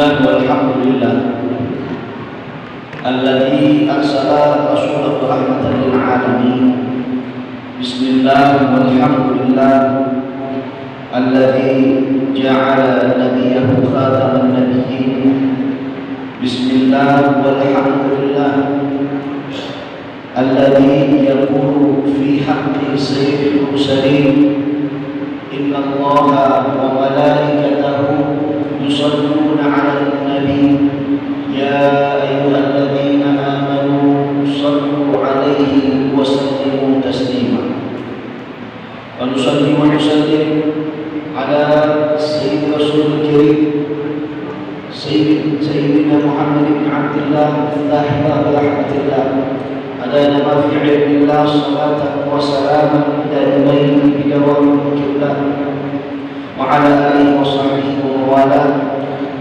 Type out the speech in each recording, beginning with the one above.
Bismillah walhamdulillah alladzi arsala rasulahu rahmatan lil alamin. Bismillah walhamdulillah alladzi ja'ala nabiyyahu khataman nabiyyin. Bismillah walhamdulillah alladzi yaqulu fi haqqi sayyidil mursalin. Inna Allaha wa malaikatahu yusalluna 'alan nabi ya ayyuhalladzina amanu sallu 'alaihi wa sallimu taslima. Wa nusalli wa nusallim 'ala sayyidil rasulil karim sayyidina Muhammad bin Abdullah miftahi rahmatillah ala nabi ilmillah salatan wa salaman daimain bidawam mulkillah wa ala alihi wa sahbihi wa wala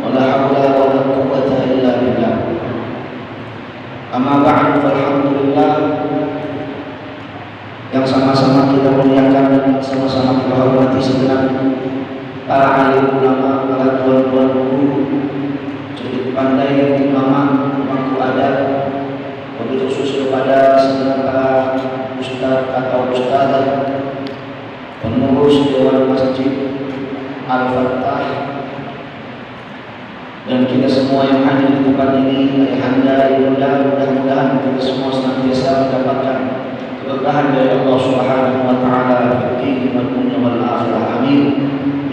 wa la hawla wa la quwwata illa billah. Amma ba'du, alhamdulillah, yang sama-sama kita muliakan dan sama-sama kita hormati segenap para alim ulama, para tuan-tuan guru, cukup pandai ulama, pemangku adat, wabil khusus kepada segenap para ustaz atau ustazah, pengurus Dewan Masjid Al-Fatah, dan kita semua yang hadir di tempat ini, ayahanda, ibunda, mudah-mudahan kita semua senantiasa mendapatkan keberkahan dari Allah Subhanahu wa taala fi din dunya wal akhirah. Amin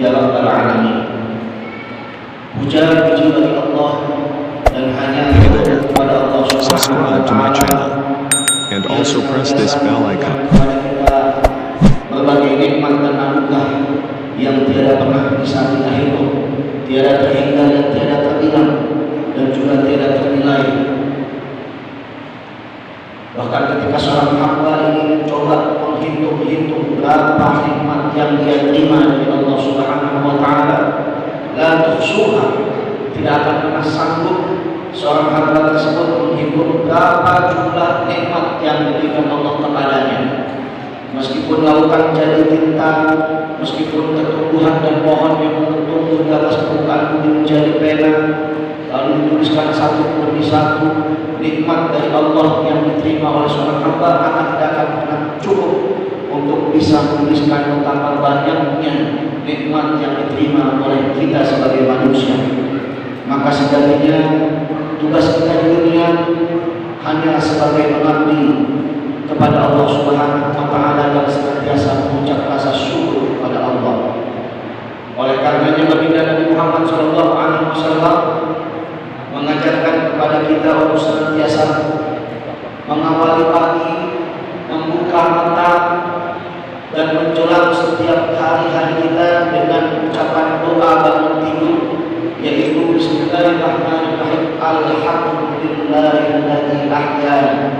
ya rabbal alamin. Puja puji bagi Allah dan hanya kepada Allah Subhanahu wa taala. And also press this bell icon. Berbagai nikmat dan anugerah yang tiada pernah bisa kita hitung, tiada terhingga dan tiada terbilang, dan juga tiada ternilai. Bahkan ketika seorang hamba ini mencoba menghitung berapa nikmat yang dia terima dari Allah Subhanahu wa taala, la tuhsuha, tidak akan pernah sanggup seorang hamba tersebut menghitung berapa jumlah nikmat yang diberikan Allah kepadanya. Meskipun lautan jadi tinta, meskipun tumbuhan dan pohon yang tumbuh di atas permukaan bumi menjadi pena, lalu dituliskan satu demi satu nikmat dari Allah yang diterima oleh seorang hamba, maka tidak akan pernah cukup untuk bisa menuliskan betapa banyaknya nikmat yang diterima oleh kita sebagai manusia. Maka sejatinya tugas kita di dunia hanya sebagai pengabdi kepada Allah Subhanahu wa taala dan senantiasa mengucap rasa syukur kepada Allah. Oleh karenanya baginda Nabi Muhammad SAW mengajarkan kepada kita untuk senantiasa mengawali pagi, membuka mata, dan menjelang setiap hari-hari kita dengan ucapan doa bangun tidur, yaitu Bismillahirrahmanirrahim, Alhamdulillahilladzi ahyana.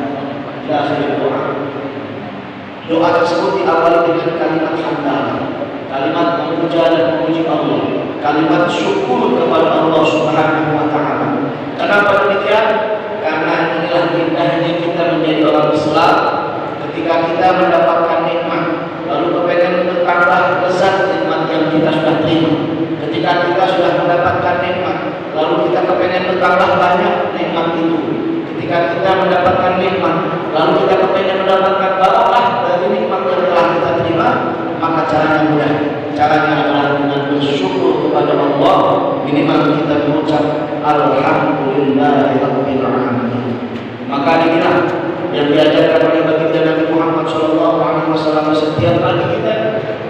Doa tersebut diawali dengan kalimat hamdalah, kalimat memuja dan memuji Allah, kalimat syukur kepada Allah Subhanahu wa taala. Kenapa demikian? Karena inilah indahnya kita menjadi orang Islam. Ketika kita mendapatkan nikmat, lalu kepengen bertambah lezat nikmat yang kita sudah terima. Ketika kita sudah mendapatkan nikmat, lalu kita kepengen bertambah banyak nikmat itu. Ketika kita mendapatkan nikmat, lalu kita kepengen mendapatkan barokah dari nikmat yang telah kita terima, maka caranya mudah. Caranya adalah dengan bersyukur kepada Allah. Minimal kita mengucap Alhamdulillahirabbil alamin. Maka inilah yang diajarkan oleh baginda Nabi Muhammad SAW setiap kali kita,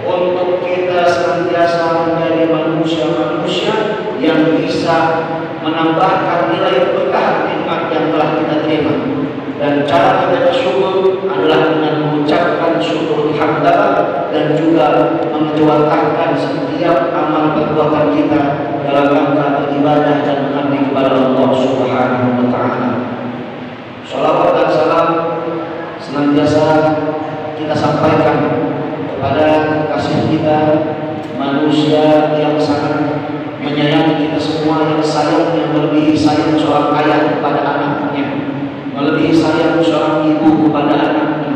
untuk kita senantiasa menjadi manusia-manusia yang bisa menambahkan nilai keberkahan nikmat yang telah kita terima. Dan cara kita bersyukur adalah dengan mengucapkan syukur hamdalah dan juga mengeluarkan setiap amal perbuatan kita dalam rangka beribadah dan mengabdi kepada Allah Subhanahu wa taala. Shalawat dan salam senantiasa kita sampaikan kepada kekasih kita, manusia yang sangat menyayangi kita semua, yang sayang, yang melebihi sayang seorang ayah kepada anaknya, melebihi sayang seorang ibu kepada anaknya,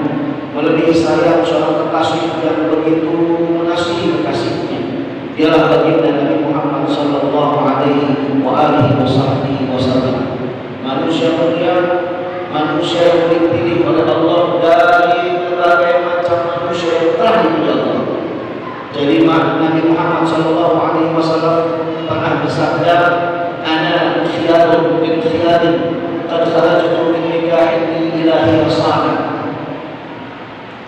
melebihi sayang seorang kekasih yang begitu mengasihi kekasihnya. Dialah baginda Nabi Muhammad sallallahu alaihi wa alihi wasallam. Manusia mulia, manusia yang dipilih oleh Allah dari berbagai macam manusia yang telah dipilih Allah. Jadi Nabi Muhammad sallallahu alaihi wasallam pernah bersabda, "Ana khiyarun min khiyarin, qad kharajtu min nikahin ilahi wasana."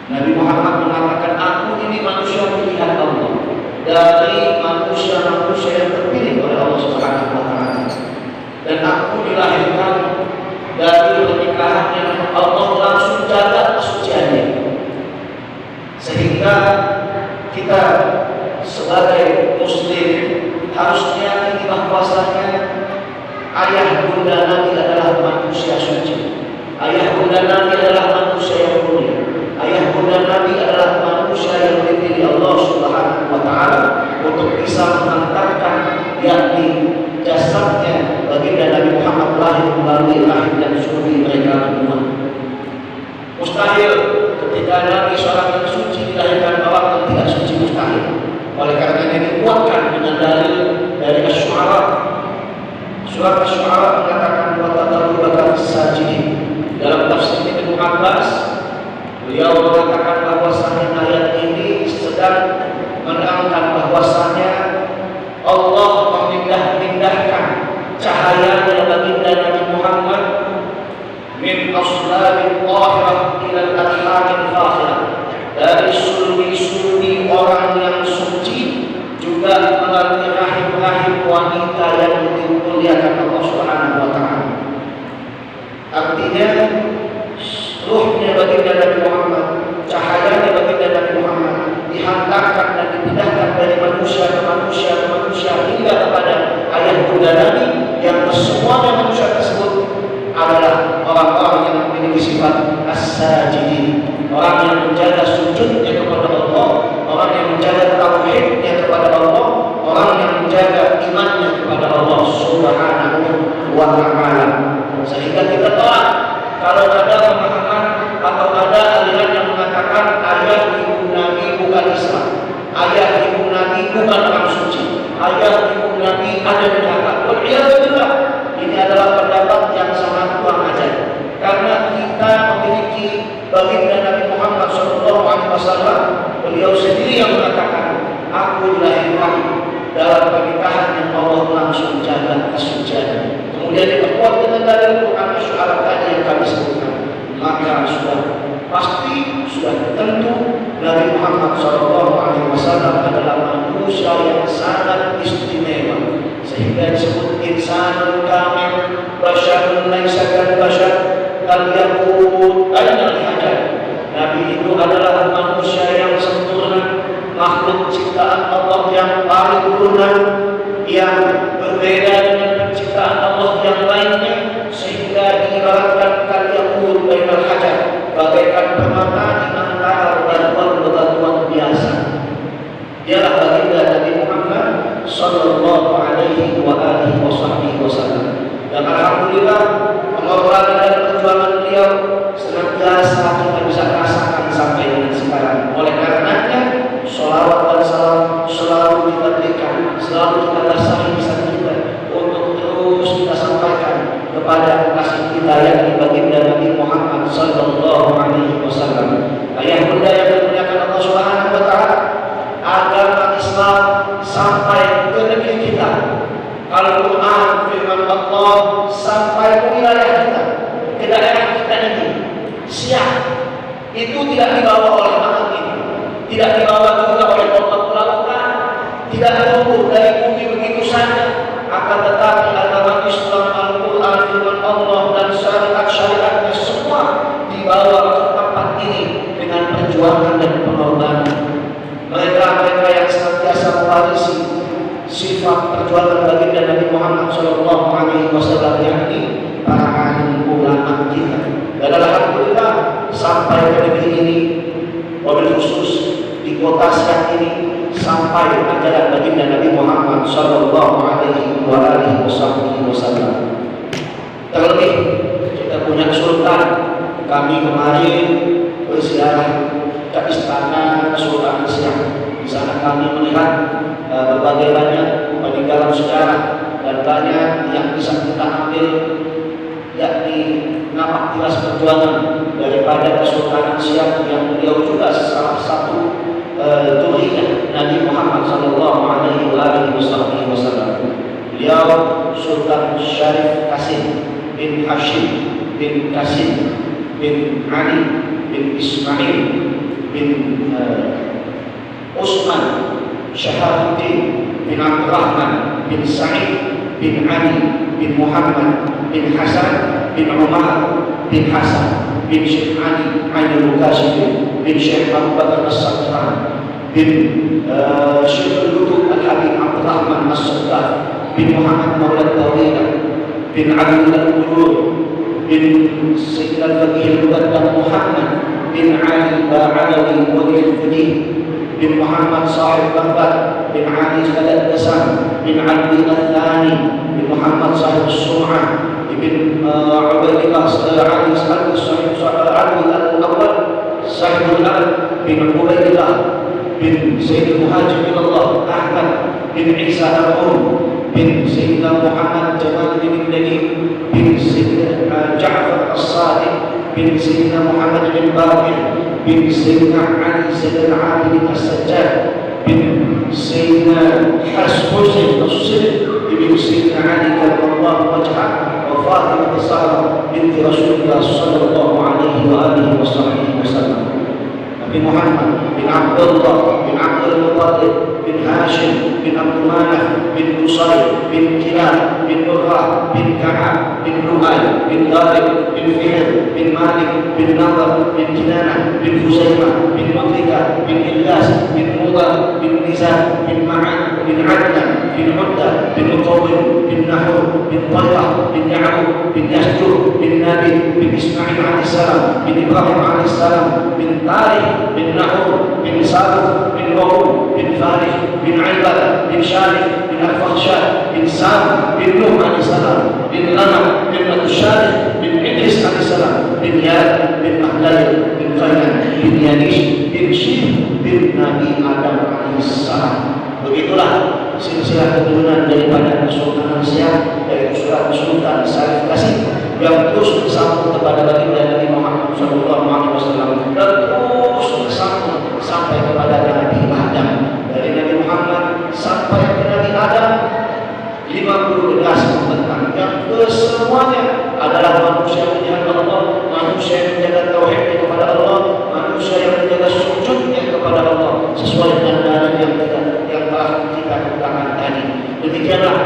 Nabi Muhammad mengatakan, aku ini manusia pilihan Allah dari manusia-manusia yang terpilih oleh Allah Subhanahu wa taala. Dan aku dilahirkan dari pernikahan yang Allah langsung jaga kesuciannya. Sehingga kita sebagai muslim harusnya meyakini bahwasanya ayah bunda Nabi adalah manusia suci. Ayah bunda Nabi adalah manusia yang mulia. Ayah bunda Nabi adalah manusia yang dipilih Allah Subhanahu wa taala untuk bisa mengantarkan yakni jasadnya baginda Nabi Muhammad lahir melalui rahim dan suri mereka berdua. Mustahil ketika Nabi seorang yang suci dilahirkan orang yang tidak suci, mustahil. Oleh karenanya dikuatkan dengan dalil dari Asy-Syu'ara. Surat Asy-Syu'ara mengatakan wa taqarrubaka fis-sajidin. Dalam tafsir Ibnu Abbas, beliau mengatakan bahwasanya ayat ini sedang menerangkan bahwasanya Allah memindah-mindahkan cahaya dari baginda Nabi Muhammad min aslabin tahirah ila al-arhamil fakhirah, dari sulbi-sulbi orang yang suci juga melalui rahim-rahim wanita yang dimuliakan Allah Subhanahu wa taala. Artinya ruhnya baginda Nabi Muhammad, cahayanya baginda Nabi Muhammad dihantarkan dan dipindahkan dari manusia ke manusia ke manusia hingga kepada ayah bunda Nabi yang semuanya manusia tersebut adalah orang-orang yang memiliki sifat as-sajidin, orang yang menjaga sujudnya kepada Allah, orang yang menjaga tauhidnya kepada Allah, orang yang menjaga imannya kepada Allah Subhanahu wa taala. Sehingga kita tolak kalau ada pemahaman atau ada aliran yang mengatakan ayah ibu Nabi bukan Islam, ayah ibu Nabi bukan orang suci, ayah ibu Nabi ada di neraka. Waliyadzubillah, ini adalah pendapat yang sangat kurang ajar. Karena kita memiliki baginda Nabi Muhammad SAW, beliau sendiri yang mengatakan, aku dilahirkan dalam pernikahan yang Allah langsung jaga kesuciannya. Kemudian diperkuat dengan dalil Quran Asy-Syu'ara tadi yang kami sebutkan, maka sudah tentu Nabi Muhammad SAW adalah manusia yang sangat istimewa, sehingga disebut insanul kamil, basyarun laisa kal basyar, kal yaqut ainal hajar. Nabi itu adalah manusia yang sempurna, makhluk ciptaan Allah yang paripurna, yang berbeda dengan penciptaan Allah yang lainnya, sehingga diibaratkan kal yaqut ainal hajar, bagaikan permata di antara batuan-batuan biasa. Dialah baginda Nabi Muhammad sallallahu alaihi wa alihi wasallam. Dan alhamdulillah pengorbanan dan perjuangan beliau senantiasa kita bisa rasakan sampai dengan sekarang. Oleh karenanya sholawat dan salam selalu kita berikan, selalu kita basahi lisan kita untuk terus kita sampaikan kepada kasih kita yang baginda Nabi Muhammad sallallahu alaihi wasallam. Ayah bunda yang dimuliakan Allah Subhanahu wa taala, agama Islam sampai ke negeri kita. Al-Quran firman Allah sampai ke wilayah kita, ke daerah kita ini. Siap itu tidak dibawa oleh makhluk ini, tidak dibawa juga oleh otak lautan, tidak tumbuh dari bumi begitu saja. Akan tetapi agama Islam, Al-Quran firman Allah dan syariat-syariatnya semua dibawa ke tempat ini dengan perjuangan dan pengorbanan. Mereka yang senantiasa mewarisi sifat perjuangan baginda Nabi Muhammad sallallahu alaihi wasallam, yakni para alim ulama kita. Dan alhamdulillah sampai ke negeri ini, wabil khusus di kota Siak ini, sampai ajaran baginda Nabi Muhammad sallallahu alaihi wasallam. Terlebih kita punya sultan. Kami kemarin berziarah ke istana Sultan Siak. Di sana kami melihat berbagai banyak peninggalan sejarah dan banyak yang bisa kita ambil, yakni napak tilas perjuangan daripada Kesultanan Siak yang beliau juga salah satu turunnya Nabi Muhammad sallallahu alaihi wasallam. Beliau Sultan Syarif Qasim bin Hashim bin Qasim bin Ali bin Ismail bin Utsman Syahabuddin bin Abdurrahman bin Sa'id bin Ali bin Muhammad bin Hasan bin Umar bin Hasan bin Syekh Ali Al-Muqtasim bin Syekh Abu Bakar As-Sadran bin Syekh Al-Lutuf Al-Habib Abdurrahman As-Saddaf bin Muhammad Maulad Tawilah bin Ali Al-Qulur bin Sayyid Al-Faqih Al-Muqaddam Muhammad bin Ali Ba'alawi Wadil Fudih bin Muhammad Sahib Baghdad bin Ali Khalid Qasam bin Ali Al-Thani bin Muhammad Sahib Sum'ah bin Ubaidillah Ali Sahib Ali Al-Awwal Sahib Al bin Ubaidillah bin Sayyid Muhajir bin Allah Ahmad bin Isa Al-Um bin Sayyidina Muhammad Jamal bin Nabi bin Sayyidina Ja'far As-Sadiq bin Sayyidina Muhammad bin Bakir bin Sayyidina Ali Sayyidina Abidin As-Sajjad bin Sayyidina Hasbusin As-Siddiq bin Sayyidina Ali Karramallahu Wajhah wa Fatimah As-Zahra binti Rasulullah sallallahu alaihi wa alihi wasallam. Nabi Muhammad bin Abdullah bin Abdul Muttalib bin Hashim bin Abdul Manaf bin Qusay bin Kilab bin Murrah bin Ka'ab bin Lu'ay bin Ghalib bin Fihr bin Malik bin Nadar bin Kinanah bin Huzaimah bin Mudrika bin Ilyas bin Mudar bin Nizam bin Ma'an bin Adnan bin Udda bin Muqawwim bin Nahur bin Talha bin Ya'qub bin Yasjur bin Nabi bin Ismail AS bin Ibrahim AS bin Tariq bin Nahur bin Saruh bin Wahub bin Farih bin Aibadah bin Syarif bin Al-Fakhshad bin Sam bin Nuh AS bin Lama bin Matusyarif bin Idris AS bin Yad bin Ahdayr bin Khayyan bin Yanish bin Syih bin Nabi Adam AS. Begitulah silsilah keturunan daripada Kesultanan Siak dari Sultan Syarif Qasim yang terus bersambung kepada baginda Nabi Muhammad SAW dan terus bersambung sampai kepada Nabi Adam. Dari Nabi Muhammad sampai ke Nabi Adam 50 generasi membentang yang kesemuanya adalah manusia yang menjaga Allah, manusia yang menjaga tauhidnya kepada Allah, manusia yang menjaga sujudnya kepada Allah sesuai dengan dalil yang telah kita katakan tadi. Demikianlah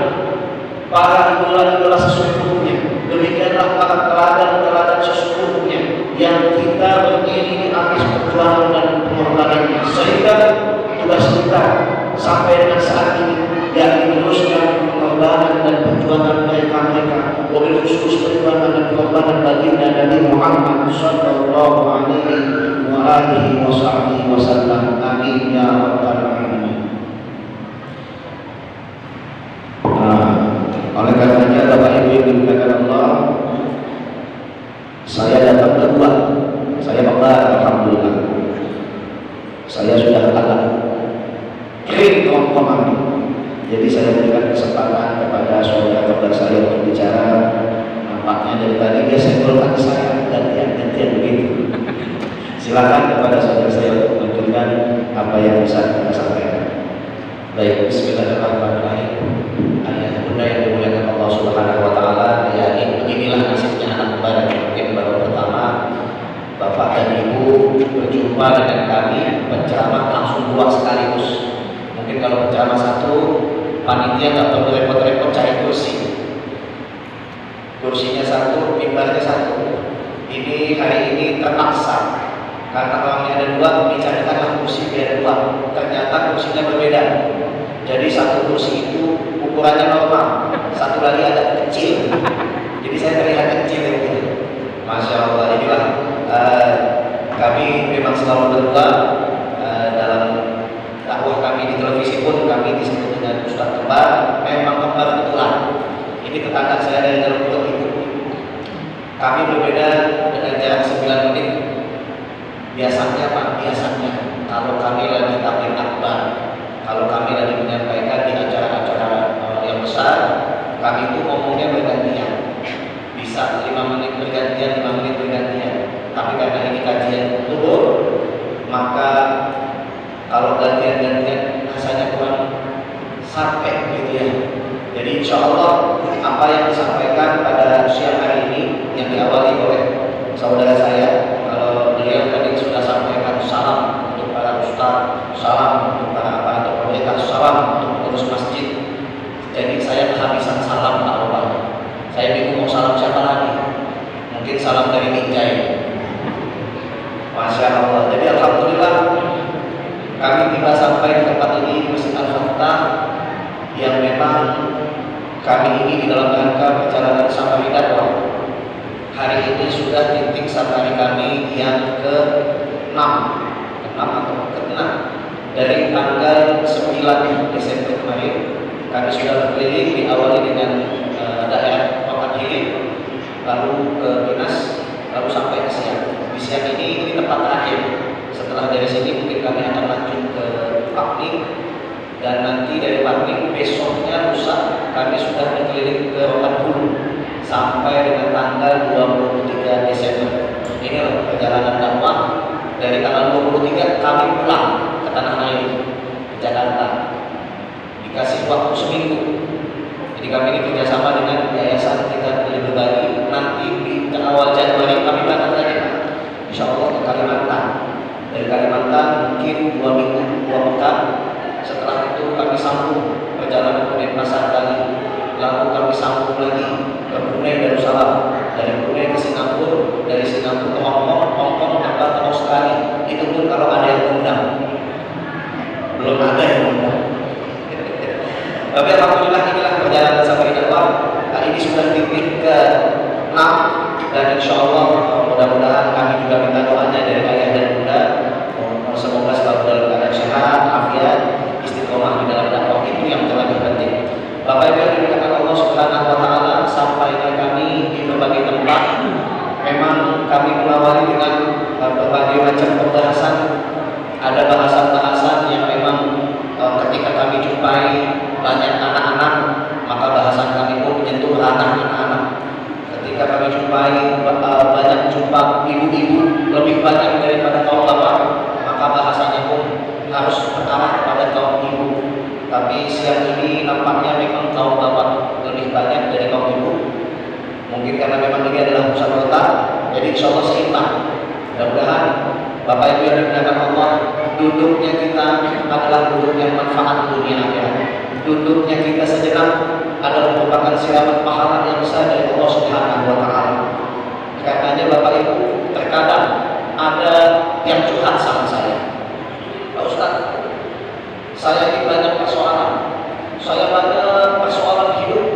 para idola-idola sesungguhnya, demikianlah para teladan-teladan sesungguhnya yang kita beriringi atas perjuangan dan pengorbanannya, sehingga tugas kita sampai dengan saat ini yakni meneruskan pengorbanan dan perjuangan mereka, wabil khusus perjuangan dan pengorbanan baginda Nabi Muhammad sallallahu alaihi wasallam. Amin ya rabbal alamin. Oleh karenanya Bapak Ibu yang dimuliakan Allah, saya datang berdua, saya bangga, alhamdulillah. Saya sudah agak kering komando. Jadi saya berikan kesempatan kepada saudara-saudara saya untuk bicara. Nampaknya dari tadi dia senggolkan saya gantian begitu. Silakan kepada saudara saya untuk menunjukkan apa yang bisa kita sampaikan. Baik, bismillahirrahmanirrahim. Ayah bunda yang dimuliakan Allah Subhanahu wa taala, ya beginilah nasibnya anak kembar yang mungkin baru pertama Bapak dan Ibu berjumpa dengan kami penceramah langsung dua sekaligus. Mungkin kalau penceramah satu, panitia nggak perlu repot-repot cari kursinya satu, mimbarnya satu. Ini hari ini terpaksa karena orangnya ada dua, dicarikanlah kursi biar dua. Ternyata kursinya berbeda. Jadi satu kursi itu ukurannya normal, satu lagi agak kecil. Jadi saya terlihat kecil gitu. Masya Allah, inilah kami memang selalu berdua dalam dakwah kami di televisi pun kami disebut dengan Ustaz Kembar. Memang kembar betulan. Ini tetangga saya dari dalam pulau itu. Kami berbeda dengan jarak 9 menit. Biasanya kalau kami lagi tabligh akbar, kalau kami lagi menyampaikan di acara-acara yang besar, Kami itu ngomongnya bergantian, bisa 5 menit bergantian, 5 menit bergantian. Tapi karena ini kajian turun, maka kalau gantian-gantian rasanya kurang sampai gitu ya. Jadi insya Allah apa yang disampaikan pada siang hari ini yang diawali oleh saudara saya, kalau beliau tadi sudah sampaikan salam untuk para ustaz, salam untuk para atau pendeta, salam untuk pengurus masjid. Jadi saya kehabisan salam Pak Bapak. Saya bingung mau salam siapa lagi. Mungkin salam dari Ninjai. Masya Allah. Jadi alhamdulillah kami tiba sampai di tempat ini Masjid Al-Fattah yang memang kami ini di dalam rangka perjalanan safari dakwah. Hari ini sudah titik safari kami yang ke-6 atau ke-6 dari tanggal 9 Desember kemarin. Kami sudah berkeliling, diawali dengan daerah Papan Hilir, lalu ke Dinas, lalu sampai ke Siak. Di Siak ini tempat terakhir. Setelah dari sini mungkin kami akan lanjut ke Pakning, dan nanti dari Pakning besoknya lusa kami sudah berkeliling ke Rokan Hulu sampai dengan tanggal 23 Desember. Inilah perjalanan dakwah. Dari tanggal 23 kami pulang ke tanah air, ke Jakarta. Dikasih waktu seminggu. Jadi kami ini kerjasama dengan yayasan kita berbagi. Nanti di awal Januari kami berangkat lagi, insya Allah ke Kalimantan. Dari Kalimantan mungkin 2 minggu, 2 pekan. Setelah itu kami sambung perjalanan ke Denpasar kali. Lalu kami sambung lagi ke Brunei Darussalam. Dari Brunei ke Singapura, dari Singapura ke Hongkong dapat ke Australia. Itu pun kalau ada yang undang. Belum ada yang undang. Tapi alhamdulillah inilah perjalanan safari dakwah. Ini sudah titik ke-6 dan insya Allah mudah-mudahan kami juga minta doanya dari ayah dan bunda. Semoga selalu dalam keadaan sehat, afiat, istiqomah di dalam dakwah, itu yang terlebih penting. Bapak Ibu yang dimuliakan Allah Subhanahu wa taala, sampaikan kami di berbagai tempat. Memang kami mengawali dengan berbagai macam pembahasan. Ada bahasan-bahasan yang memang ketika kami jumpai banyak anak-anak, maka bahasan kami pun menyentuh ranah anak-anak. Ketika kami jumpai banyak jumpa ibu-ibu lebih banyak daripada kaum bapak, maka bahasanya pun harus mengarah kepada kaum ibu. Tapi siang ini nampaknya memang kaum bapak lebih banyak dari kaum ibu. Mungkin karena memang ini adalah pusat kota, jadi insya Allah seimbang. Mudah-mudahan Bapak Ibu yang dimuliakan Allah, duduknya kita adalah duduk yang manfaat dunia akhirat. Duduknya kita sejenak adalah merupakan siraman pahala yang besar dari Allah Subhanahu wa taala. Karenanya Bapak Ibu, terkadang ada yang curhat sama saya. Pak Ustaz, saya ini banyak persoalan. Saya banyak persoalan hidup.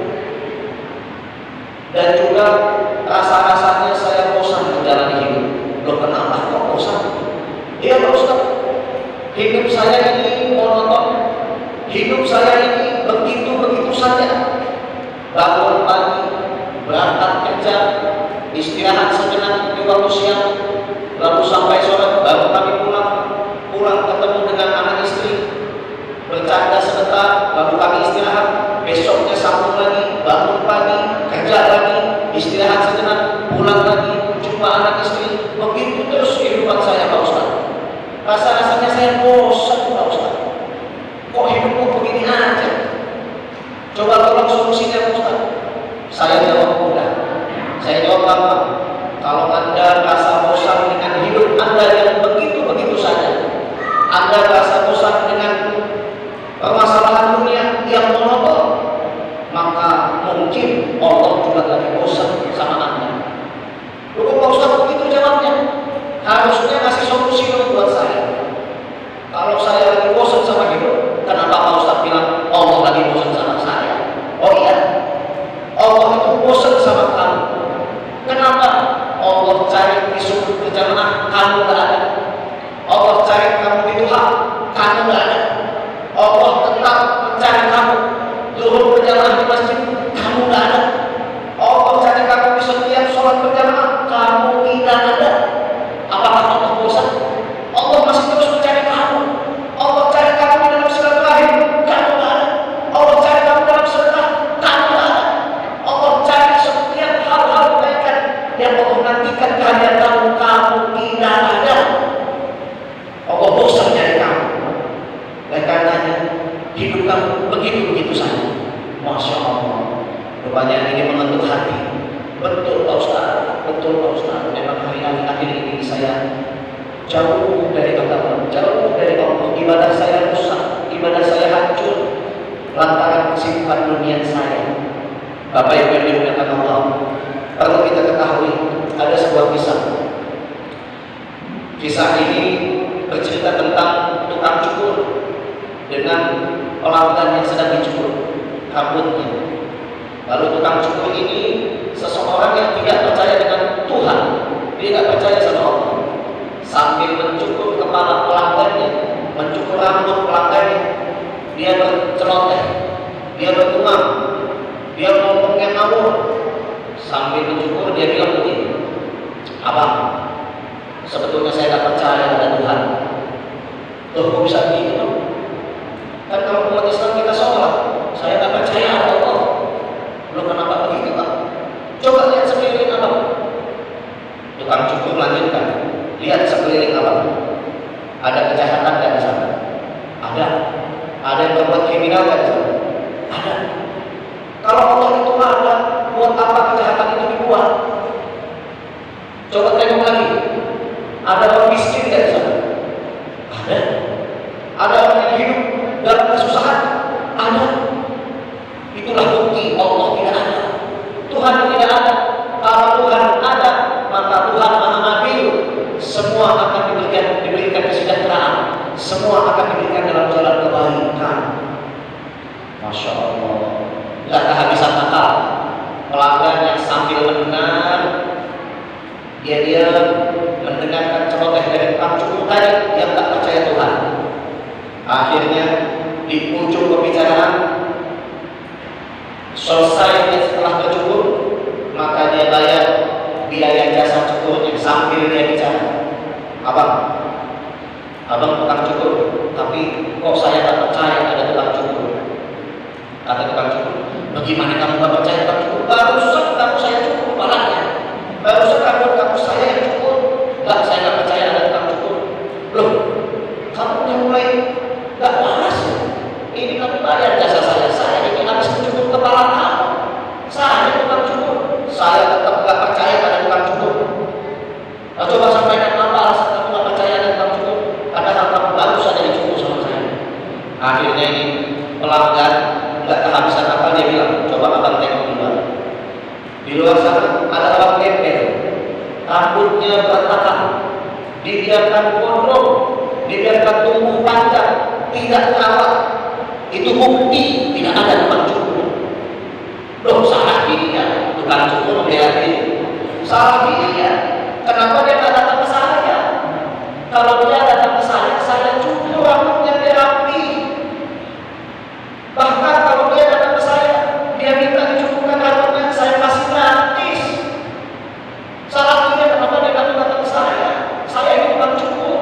Dan juga rasa-rasanya saya bosan menjalani hidup. Loh, kenapa kok bosan? Iya Pak Ustaz, hidup saya ini monoton. Hidup saya ini begitu-begitu saja. Bangun pagi, berangkat kerja, istirahat sejenak di waktu siang, lalu sampai sore baru kami pulang ketemu dengan anak istri, bercanda sebentar, lalu kami istirahat, besoknya sambung lagi, bangun pagi, kerja lagi, istirahat sejenak, pulang lagi, jumpa anak istri, begitu terus kehidupan saya Pak Ustaz. Rasa-rasanya saya bosan Pak Ustaz. Kok hidupku begini aja? Coba tolong solusinya Pak Ustaz. Saya jawab mudah. Saya jawab gampang. Kalau Anda rasa bosan dengan hidup Anda yang begitu-begitu saja, Anda rasa bosan dengan permasalahan dunia yang monoton, maka mungkin Allah juga lagi bosan sama Anda. Loh, Pak Ustaz begitu jawabnya? Harusnya kasih solusi buat saya. Kalau saya lagi bosan sama hidup, kenapa Pak Ustaz bilang Allah lagi bosan sama saya? Oh iya, Allah itu bosan sama kamu. Kenapa? Allah cari di sudut berjamaah, kamu gak ada. Allah cari kamu di duha, kamu gak ada. Allah tetap mencari kamu zuhur berjamaah di masjid, kamu gak ada. Allah cari kamu di setiap sholat berjamaah, kamu tidak ada. Apakah Allah bosan? Allah masih terus mencari kamu. Allah cari kamu di dalam silaturahim, kamu gak ada. Allah cari kamu dalam sedekah, kamu gak ada. menantikan kehadiran kamu tidak ada. Allah bosan dari kamu. Oleh karenanya hidup kamu begitu-begitu saja. Masya Allah. Rupanya ini menyentuh hati. Betul Pak Ustaz, betul Pak Ustaz. Memang hari-hari ini saya jauh dari agama, jauh dari Allah. Ibadah saya rusak, ibadah saya hancur lantaran kesibukan dunia saya. Bapak Ibu yang dimuliakan Allah, perlu kita ketahui ada sebuah kisah. Kisah ini bercerita tentang tukang cukur dengan pelanggan yang sedang dicukur rambutnya. Lalu tukang cukur ini seseorang yang tidak percaya dengan Tuhan, dia tidak percaya sama Allah. Sambil mencukur kepala pelanggannya, mencukur rambut pelanggannya, dia berceloteh, dia bergumam, dia ngomongnya ngawur. Sambil mencukur dia bilang begini, "Abang, sebetulnya saya tidak percaya ada Tuhan." Loh, kok bisa begitu? Kan kalau umat Islam kita sholat, saya tidak percaya ada Allah. Loh, kenapa begitu Pak? Coba lihat sekeliling abang. Tukang cukur lanjutkan, lihat sekeliling abang. Ada kejahatan nggak di sana? Ada. Ada yang berbuat kriminal nggak di sana? Ada. Kalau Allah itu ada, buat apa kejahatan itu dibuat? Coba tengok lagi. Ada orang miskin nggak di sana? Ada. Ada orang yang hidup dalam kesusahan? Ada. Itulah bukti Allah tidak ada. Tuhan tidak ada. Kalau Tuhan ada, maka Tuhan Maha Adil. Semua akan diberikan kesejahteraan. Semua akan diberikan dalam jalan kebaikan. Masya Allah. Tidak kehabisan akal. Pelanggan yang sambil mendengar, dia mendengarkan celoteh dari tukang cukur tadi yang tak percaya Tuhan. Akhirnya di ujung pembicaraan, selesai setelah bercukur, maka dia bayar biaya jasa cukurnya sambil dia bicara. Abang tukang cukur, tapi kok saya tak percaya ada tukang cukur? Kata tukang cukur, bagaimana kamu tak percaya tukang cukur? Barusan kamu saya cukur kepalanya, barusan kamu saya yang cukur. Enggak, saya tak percaya ada tukang cukur. Loh, kamu udah mulai gak waras. Ini kamu bayar jasa saya ini habis mencukur kepala kamu. Saya tukang cukur, saya tetap gak percaya pada tukang cukur. Nah, coba sampaikan apa alasan kamu gak percaya ada tukang cukur? Padahal kamu baru saja dicukur sama saya. Akhirnya ini pelanggan gak kehabisan akal, dia bilang, coba abang tengok di luar. Di luar sana ada orang gembel, rambutnya berantakan, dibiarkan gondrong, dibiarkan tumbuh panjang, tidak terawat. Itu bukti tidak ada tukang cukur. Loh, salah dia, tukang cukur membela diri. Salah dia, kenapa dia tak datang ke saya? Kalau dia datang ke saya cukur rambutnya biar rapi. Bahkan kalau dia datang ke saya, dia minta dicukurkan rambutnya, saya kasih gratis. Salah dia, kenapa dia datang ke saya? Saya ini tukang cukur.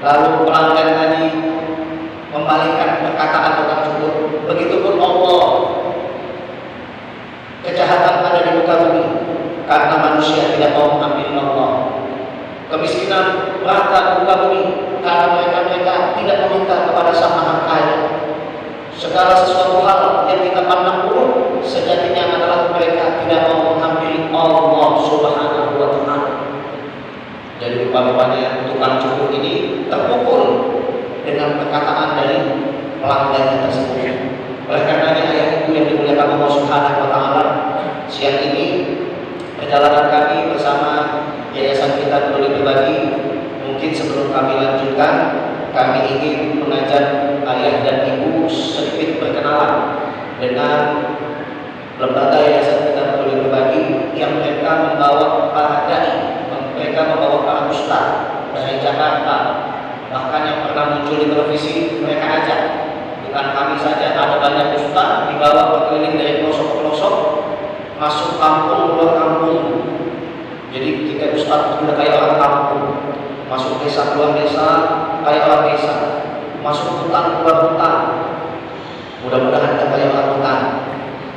Lalu pelanggan tadi membalikan perkataan tukang cukur. Begitupun Allah. Kejahatan ada di muka bumi karena manusia tidak mau mengambil Allah. Kemiskinan merata di muka bumi karena mereka tidak meminta kepada Sang Maha Kaya. Segala sesuatu hal yang kita pandang buruk sejatinya adalah mereka tidak mau mengambil Allah Subhanahu wa Ta'ala. Jadi rupa-rupanya tukang cukur ini terpukul dengan perkataan dari pelanggannya tersebut. Oleh karenanya ayat itu yang dimuliakan Allah Subhanahu wa Ta'ala, siang ini perjalanan kami bersama Yayasan Kita Peduli Berbagi, mungkin sebelum kami lanjutkan, kami ingin mengajak ayah dan ibu sedikit berkenalan dengan lembaga Yayasan Kita Peduli Berbagi yang mereka membawa para dai, mereka membawa para ustaz dari Jakarta, bahkan yang pernah muncul di televisi mereka ajak. Bukan kami saja, ada banyak ustaz dibawa berkeliling dari pelosok-pelosok, masuk kampung, keluar kampung. Jadi kita ustaz sudah kayak orang kampung, masuk desa, keluar desa, kayak orang desa, masuk hutan, keluar hutan. Mudah-mudahan kita kayak orang hutan.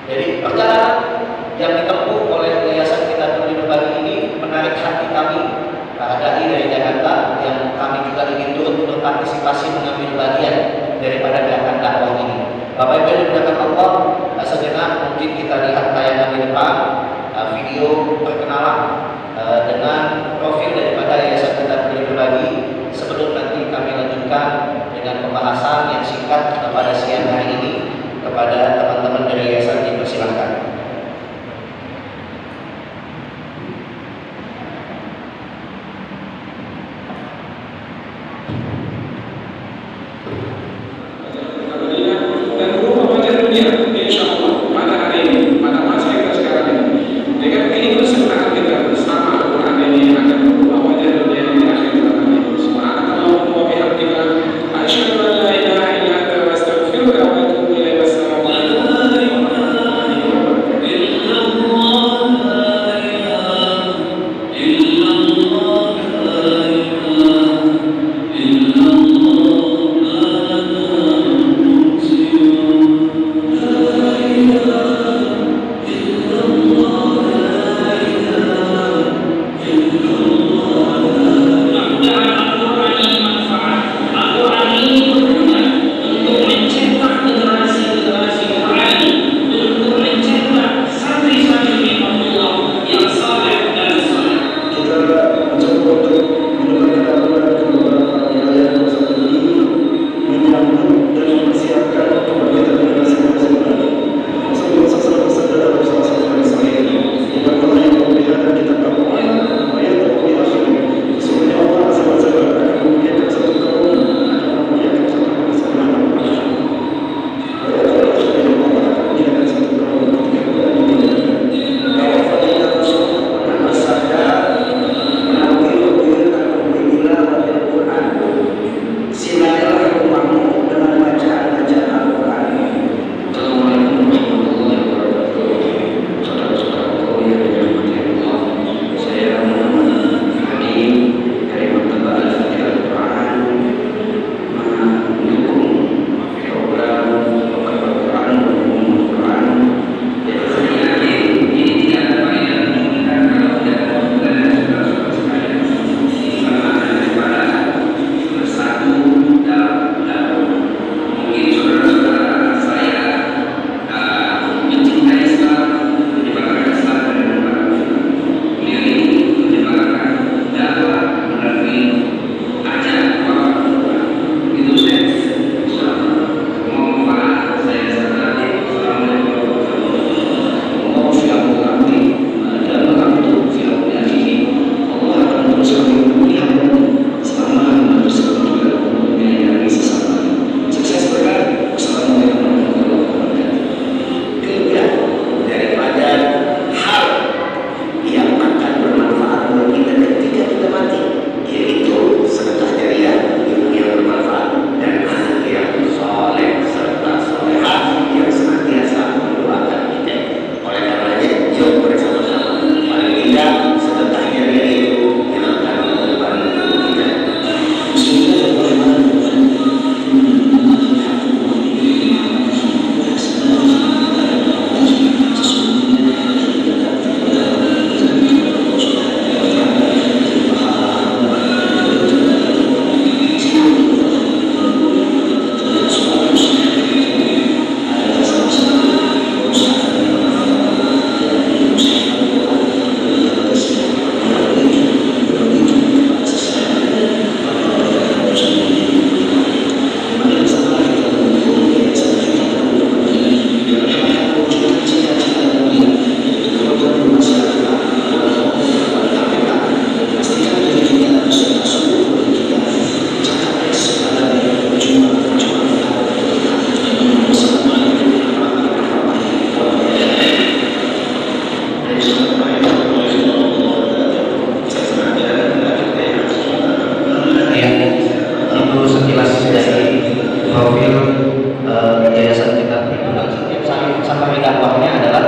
Jadi perjalanan yang ditempuh oleh Yayasan Kita Peduli Berbagi ini menarik Ya, itu sekilas dari profil Yayasan Kitab itu. Dan setiap sampai dakwahnya adalah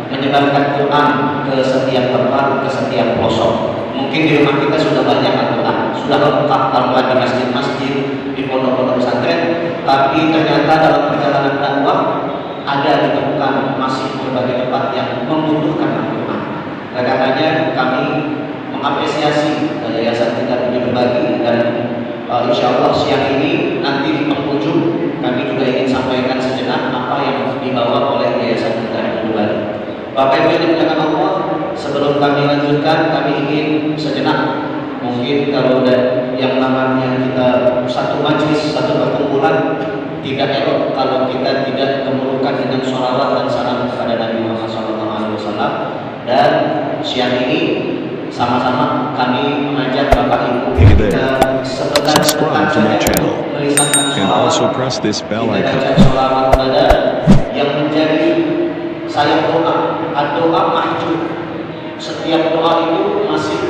menyebarkan Quran ke setiap tempat, ke setiap pelosok. Mungkin di rumah kita sudah banyak Al-Quran, sudah lengkap Al-Quran di masjid-masjid, di pondok-pondok pesantren, tapi ternyata dalam perjalanan dakwah ada ditemukan masih berbagai tempat yang membutuhkan Al-Quran. Karenanya kami mengapresiasi Yayasan Kitab ini berbagi, dan insya Allah siang ini nanti di penghujung kami juga ingin sampaikan sejenak apa yang dibawa oleh Yayasan Kitab ini berbagi. Bapak Ibu yang dimuliakan Allah, sebelum kami lanjutkan, kami ingin sejenak, mungkin kalau yang namanya kita satu majelis, satu perkumpulan, tidak elok kalau kita tidak memerlukan dengan sholawat dan salam kepada Nabi Muhammad SAW. Dan siang ini sama-sama kami mengajak Bapak Ibu kita Subscribe to my channel and also press this bell icon. Sholawat kepada yang menjadi sayang doa, doa mahjub. Setiap doa itu masih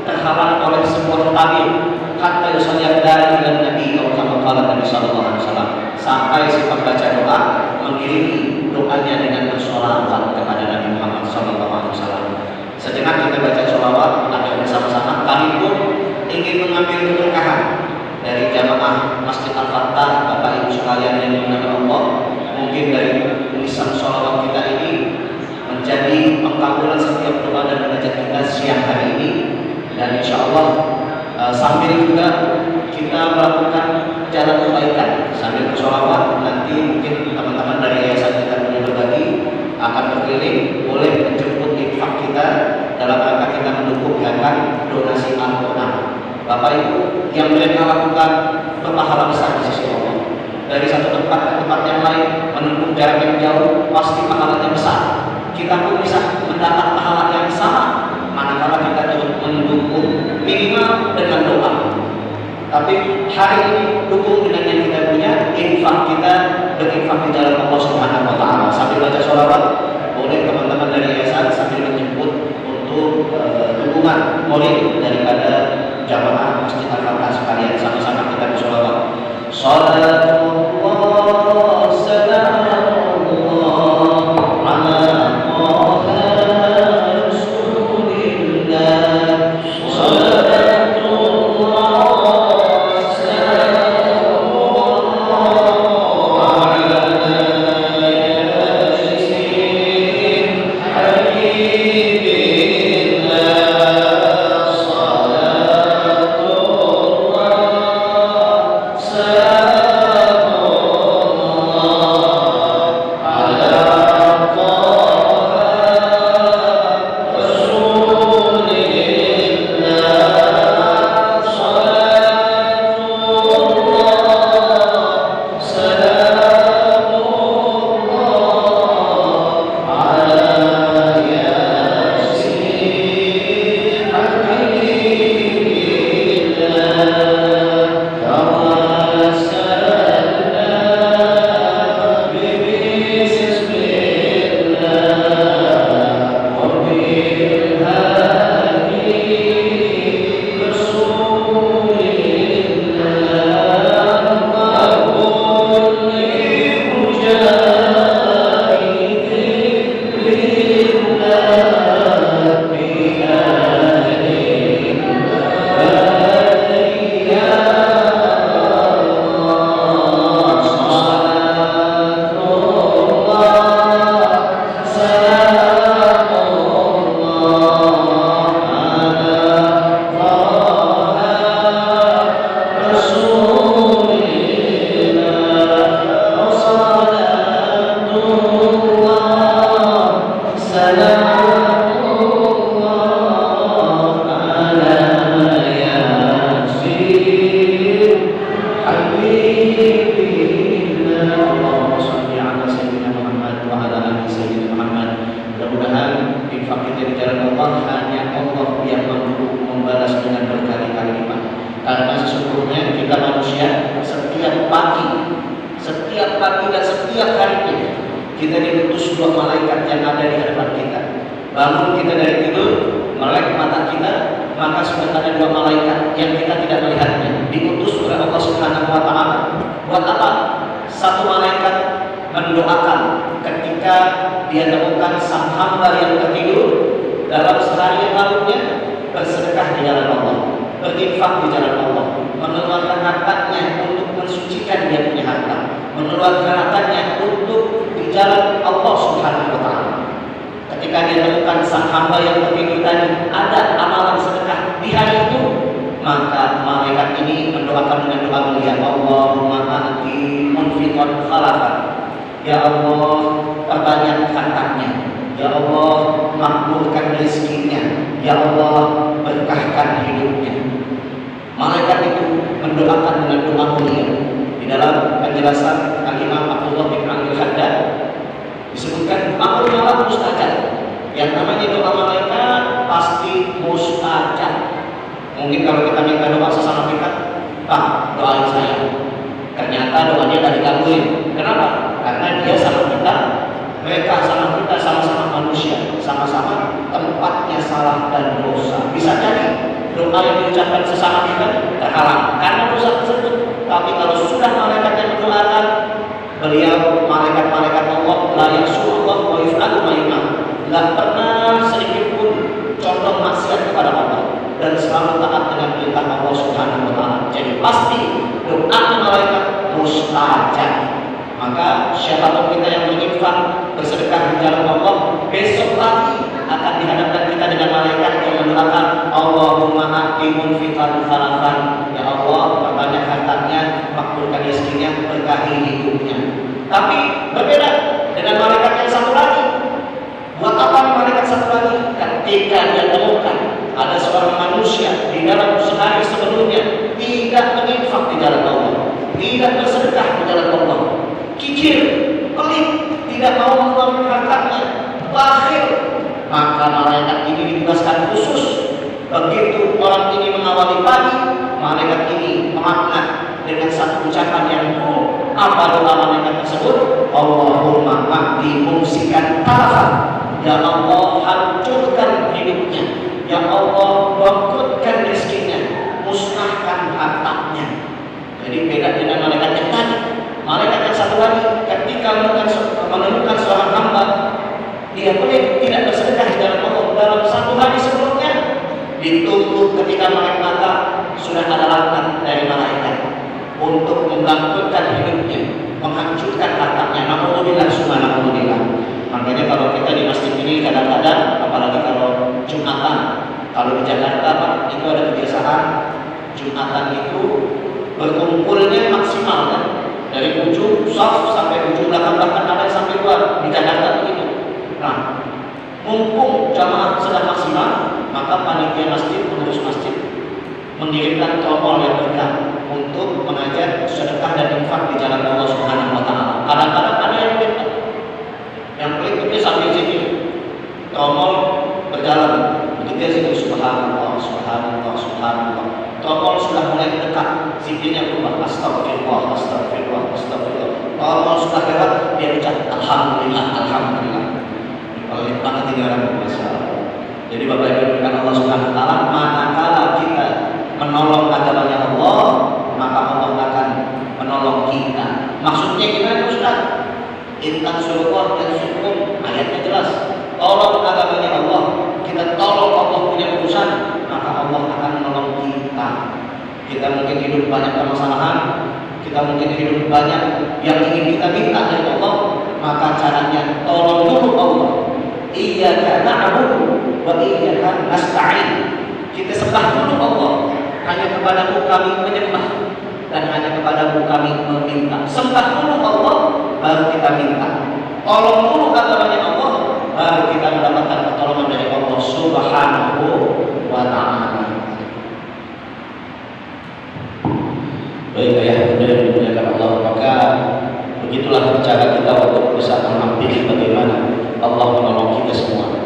terhalang oleh sebuah tabir. Hatta yusalli dari dan Nabi Muhammad Nabi Sallallahu Alaihi Wasallam, sampai si pembaca doa mengiringi doanya dengan bersolawat kepada Nabi Muhammad Sallallahu Alaihi Wasallam. Sejenak kita baca sholawat agar bersama-sama. Kami pun ingin mengambil keberkahan dari jamaah Masjid Al-Fatah, Bapak Ibu sekalian yang dimuliakan Allah. Mungkin dari tulisan sholawat kita ini menjadi pengkabulan setiap doa dan munajat kita siang hari ini, dan insya Allah sambil juga kita melakukan jalan kebaikan sambil bersolawat. Nanti mungkin teman-teman dari Yayasan Kita punya berbagi akan berkeliling, boleh menjemput infak kita dalam rangka kita mendukung gerakan donasi Al-Quran. Bapak Ibu, yang mereka lakukan berpahala besar di sisi Allah. Dari satu tempat ke tempat yang lain, menempuh jarak yang jauh, pasti pahalanya besar. Kita pun bisa mendapat pahala yang sama manakala kita mendukung minimal dengan doa. Tapi hari ini dukung dengan yang kita punya, infak kita berinfak di jalan Allah Subhanahu Wa Taala. Sambil baca sholawat, boleh teman-teman dari yayasan sambil menjemput untuk dukungan moral daripada jamaah Masjid Al-Fatah sekalian. Sama-sama kita bersolawat. Salatullah salamullah ala setiap pagi dan setiap harinya kita diutus dua malaikat yang ada di hadapan kita. Bangun kita dari tidur, melek mata kita, maka sudah ada dua malaikat yang kita tidak melihatnya, diutus oleh Allah Subhanahu wa Ta'ala. Buat apa? Satu malaikat mendoakan ketika dia temukan sang hamba yang tertidur dalam sehari yang lalunya, bersedekah di jalan Allah, berinfak di jalan Allah, mengeluarkan hartanya untuk mensucikan dia punya harta, mengeluarkan hartanya untuk di jalan Allah Subhanahu wa Ta'ala. Ketika dia temukan sang hamba yang tertidur tadi ada amalan sedekah di hari itu, maka malaikat ini mendoakan dengan doa mulia, Allahumma ati munfiqan khalafan, ya Allah perbanyak hartanya, ya Allah makmurkan rezekinya, ya Allah berkahkan hidupnya. Malaikat itu mendoakan dengan doa mulia. Di dalam penjelasan Al-Imam Abdullah bin Amir Haddad disebutkan doa malam mustajab. Yang namanya doa malaikat pasti mustajab. Mungkin kalau kita minta doa sesama kita, Pak doain saya, ternyata doanya tidak dikabulin. Kenapa? Karena dia sama kita, mereka sama kita, sama-sama manusia, sama-sama tempatnya salah dan dosa. Bisa jadi doa yang diucapkan sesama kita terhalang karena dosa tersebut. Tapi kalau sudah malaikat yang mendoakan, beliau malaikat-malaikat Allah la ya'su'allah wa yaf'alu ma yu'mar, tidak pernah sedikit pun condong maksiat kepada Allah dan selalu taat dengan perintah Allah Subhanahu wa Ta'ala. Jadi pasti doa malaikat mustajab. Maka siapapun kita yang berinfak, bersedekah di jalan Allah, besok pagi akan dihadapkan kita dengan malaikat yang mendoakan, Allahumma ati munfiqan khalafan, ya Allah perbanyak hartanya, makmurkan rezekinya, berkahi hidupnya. Tapi berbeda dengan malaikat yang satu lagi. Buat apa malaikat satu lagi? Ketika dia temukan ada seorang manusia di dalam sehari sebelumnya tidak berinfak di jalan Allah, tidak bersedekah di jalan Allah, kikir, pelit, tidak mau mengeluarkan hartanya, bakhil, maka malaikat ini ditugaskan khusus. Begitu orang ini mengawali pagi, malaikat ini melaknat dengan satu ucapan yang buruk. Apa doa malaikat tersebut? Allahumma mahdi mumsikan tarafan, ya Allah hancurkan hidupnya, ya Allah bangkrutkan rezekinya, musnahkan hartanya. Jadi beda dengan malaikat yang tadi. Malaikat yang satu lagi ketika menemukan seorang hamba dia pelit, tidak bersedekah di dalam Allah dalam satu hari sebelumnya, ditunggu ketika melek mata sudah ada laknat dari malaikat untuk membangkrutkan hidupnya, menghancurkan hartanya. Naudzubillah summa naudzubillah. Makanya kalau kita di masjid ini kadang-kadang, apalagi kalau Jumatan, kalau di Jakarta Pak, itu ada kebiasaan Jumatan itu berkumpulnya maksimal kan? Dari ujung saf sampai ujung belakang, bahkan ada yang sampai luar. Di Jakarta begitu. Nah, mumpung jamaah sedang maksimal, maka panitia masjid, pengurus masjid mengirimkan tombol yang berkah untuk mengajar sedekah dan infak di jalan Allah Subhanahu wa Ta'ala. Kadang-kadang ada yang pelit, yang pelit itu sambil zikir, tombol berjalan, itu dia zikir subhanallah, subhanallah, subhanallah. Tombol sudah mulai dekat, zikirnya berubah astagfirullah, astagfirullah, astagfirullah. Tombol sudah lewat, dia ucap alhamdulillah, alhamdulillah. Oleh banget ini orang bermasalah. Jadi Bapak Ibu dengan Allah Subhanahu wa Ta'ala, manakala kita menolong agamanya Allah, maka Allah akan menolong kita. Maksudnya gimana Ustaz? Intan surah dan syukur, ayatnya jelas. Tolong agamanya Allah, kita tolong Allah punya urusan, maka Allah akan menolong kita. Kita mungkin hidup banyak permasalahan, kita mungkin hidup banyak yang ingin kita minta dari Allah, maka caranya tolong dulu Allah. Iyyaka na'budu wa iyyaka nasta'in. Kita sembah dulu Allah, hanya kepadamu kami menyembah dan hanya kepadamu kami meminta. Sembah dulu Allah, baru kita minta. Tolong dulu agamanya Allah, baru kita mendapatkan pertolongan dari Allah Subhanahu wa Ta'ala. Baik ya, kemudian dimuliakan Allah, maka begitulah cara kita untuk bisa menghampiri bagaimana Allah menolong kita semua.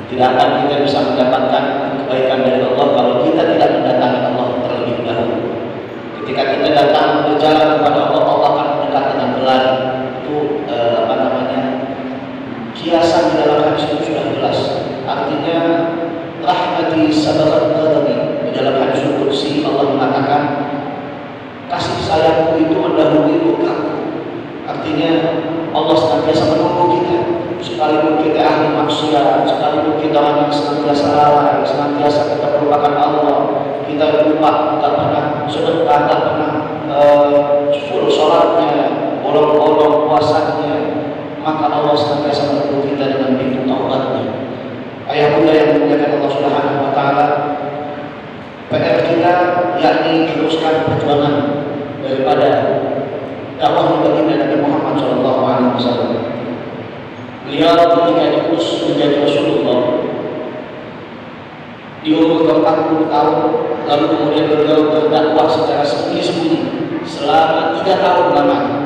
Tidak akan kita bisa mendapatkan kebaikan dari Allah kalau kita tidak mendatangi Allah terlebih dahulu. Ketika kita datang berjalan kepada Allah, Allah akan mendekat dengan berlari. Itu kiasan di dalam hadis itu sudah jelas. Akan allati sabaqat ghadabi. Di dalam hadis qudsi Allah mengatakan, kasih sayangku itu mendahului murkaku. Artinya Allah senantiasa menunggu kita, sekalipun kita ahli maksiat, sekalipun kita orang yang senantiasa lalai, senantiasa kita melupakan Allah, kita lupa, tak pernah sedekah, tak pernah full sholatnya, bolong-bolong puasanya, maka Allah senantiasa menunggu kita dengan pintu taubatnya. Ayah bunda yang dimuliakan Allah Subhanahu wa Ta'ala, PR kita yakni teruskan perjuangan daripada dakwah baginda Nabi Muhammad SAW. Beliau ketika diutus menjadi Rasulullah di umur 40 tahun, lalu kemudian beliau berdakwah secara sembunyi-sembunyi selama 3 tahun lamanya.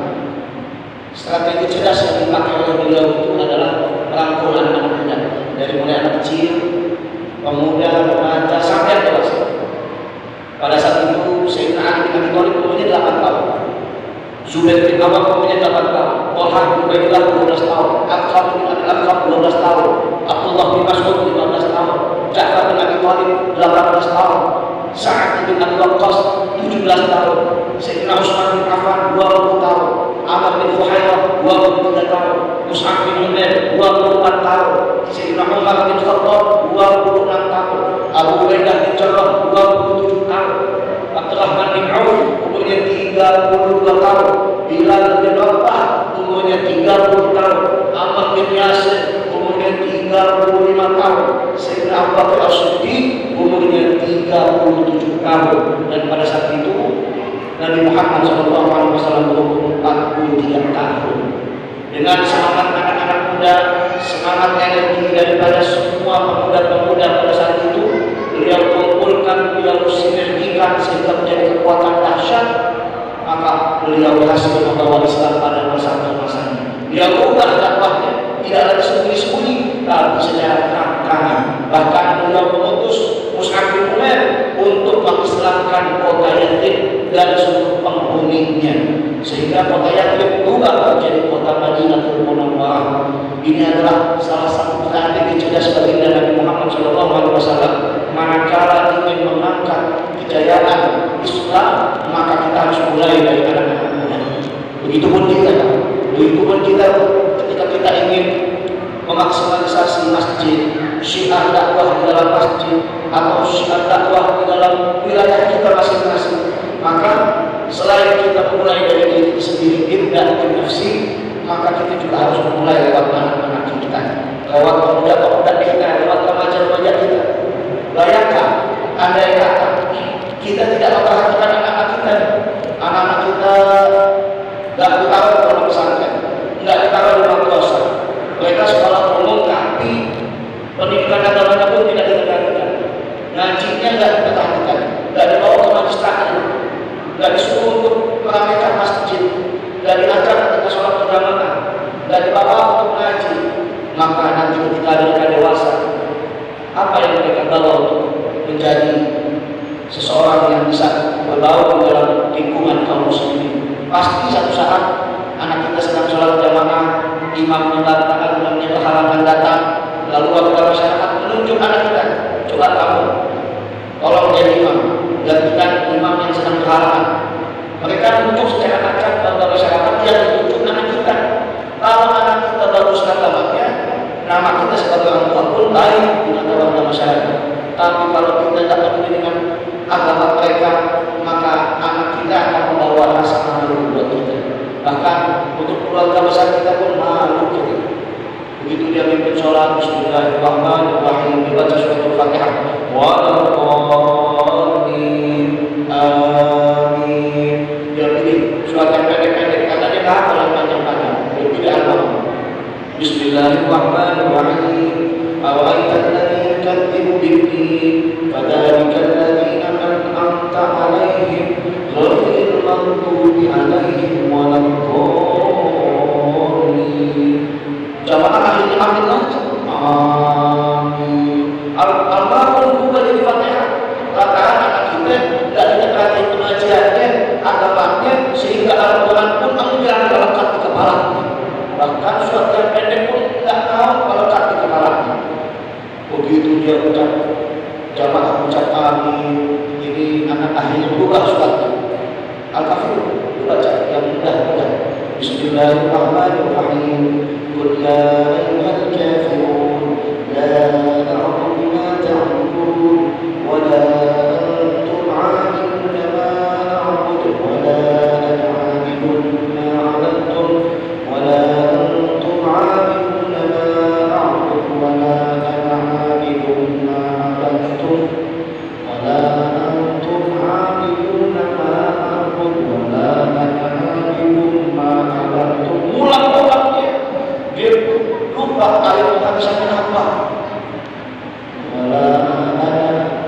Strategi cerdas yang dipakai oleh beliau itu adalah merangkul anak-anak muda, dari mulai anak kecil, pemuda, remaja sampai dewasa. Pada saat itu Sayyidina Ali bin Abi Thalib umurnya 8 tahun, Zubair bin Awwam umurnya 8 tahun, Talha bin Ubaidillah 12 tahun, Aqab bin Abi Aqab 12 tahun, Abdullah bin Mas'ud 15 tahun, Ja'far bin Abi Thalib 18 tahun, Sa'ad bin Abi Waqqas 17 tahun, Sayyidina Utsman bin Affan 20 tahun, Amr bin Fuhairah 23 tahun, Mus'ab bin Umair 24 tahun, Sayyidina Umar bin Khattab 26 tahun, Abu Ubaidah bin Jarrah 27 tahun, Abdurrahman bin Auf umurnya 32 tahun, Bilal bin Rabah umurnya 30 tahun, Ammar bin Yasir umurnya 35 tahun, Sayyidina Abu Bakar As-Siddiq umurnya 37 tahun. Dan pada saat itu Nabi Muhammad SAW berumur 43 tahun. Dengan semangat anak-anak muda, semangat energi daripada semua pemuda-pemuda pada saat itu, beliau kumpulkan, beliau sinergikan sehingga menjadi kekuatan dahsyat. Maka beliau berhasil membawa Islam pada masa-masanya. Beliau ubah dakwahnya, tidak lagi sembunyi-sembunyi, tapi secara terang-terangan. Bahkan beliau mengutus Mus'ab bin Umair untuk mengislamkan kota Yathrib dan seluruh penghuninya, sehingga kota Yathrib berubah menjadi kota Madinatul Munawwarah. Ini adalah salah satu strategi cerdas baginda Nabi Muhammad SAW. Manakala ingin mengangkat kejayaan Islam, maka kita harus mulai dari anak-anak muda. Begitupun kita ketika kita ingin memaksimalisasi masjid, syiar dakwah di dalam masjid atau syiar dakwah di dalam wilayah kita masing-masing, maka selain kita mulai dari diri sendiri, ibda bin nafsi, maka kita juga harus memulai lewat anak-anak kita, lewat pemuda-pemuda kita, lewat remaja-remaja kita. Bayangkan, andai kata kita tidak memperhatikan anak-anak kita nggak ditaruh di pondok pesantren, nggak ditaruh di madrasah, mereka sekolah umum tapi pendidikan agamanya pun tidak diperhatikan, ngajinya nggak diperhatikan, nggak dibawa ke majelis taklim, nggak disuruh untuk meramaikan masjid, nggak diajak ketika sholat berjamaah, nggak dibawa untuk ngaji, maka nanti ketika mereka dewasa, apa yang mereka bawa untuk menjadi seseorang yang bisa berbaur dalam lingkungan kaum muslimin? Pasti satu saat anak kita sedang sholat jamaah, imamnya datang, imamnya berhalangan datang, lalu warga masyarakat menunjuk anak kita, coba kamu tolong jadi imam, gantikan imam yang sedang berhalangan. Mereka menunjuk secara acak warga masyarakat yang menunjuk anak kita. Kalau anak kita bagus agamanya, nama kita sebagai orang tua pun baik di mata warga masyarakat. Tapi kalau kita tidak peduli dengan agama mereka, maka anak kita akan membawa rasa malu buat kita. Bahkan untuk keluarga besar kita pun malu kita. Begitu dia mimpin sholat, Bismillahirrahmanirrahim, dibaca surat Al-Fatihah, Wal-Qur'anin, Amin. Dia pilih surat yang pendek-pendek, karena dia tak hafal panjang-panjang. Dia pilih agama. Bismillahirrahmanirrahim. Awaitan ladzi yukadzibu bid-din, fadzalika alladzina an'amta 'alaihim, ghairil maghdubi 'alaihim waladdallin. Jamaah akhirnya amin aja. Amin. Al-Baqarah juga jadi Fatihah. Lantaran anak kita tidak ditekati pengajiannya, agamanya, sehingga Al-Quran pun enggak melekat di kepalanya. Bahkan surat yang pendek pun tidak tahu melekat di kepalanya. Begitu dia ucap jamaah ucap amin. Ini anak akhirnya berubah suatu Al-Kafir baca yang mudah-mudah. Bismillahirrahmanirrahim. Qul ya ayyuhal kafirun la a'budu ma ta'budun wa la antum 'abidun ma a'budu wa la ana 'abidun ma 'abadtum wa la antum 'abidun ma a'budu wa la ana 'abidun ma 'abadtum wa la antum 'abidun ma a'budu wa la ana 'abidun ma 'abadtum. Ulang-ulangnya dia lupa ayat penghabisannya apa.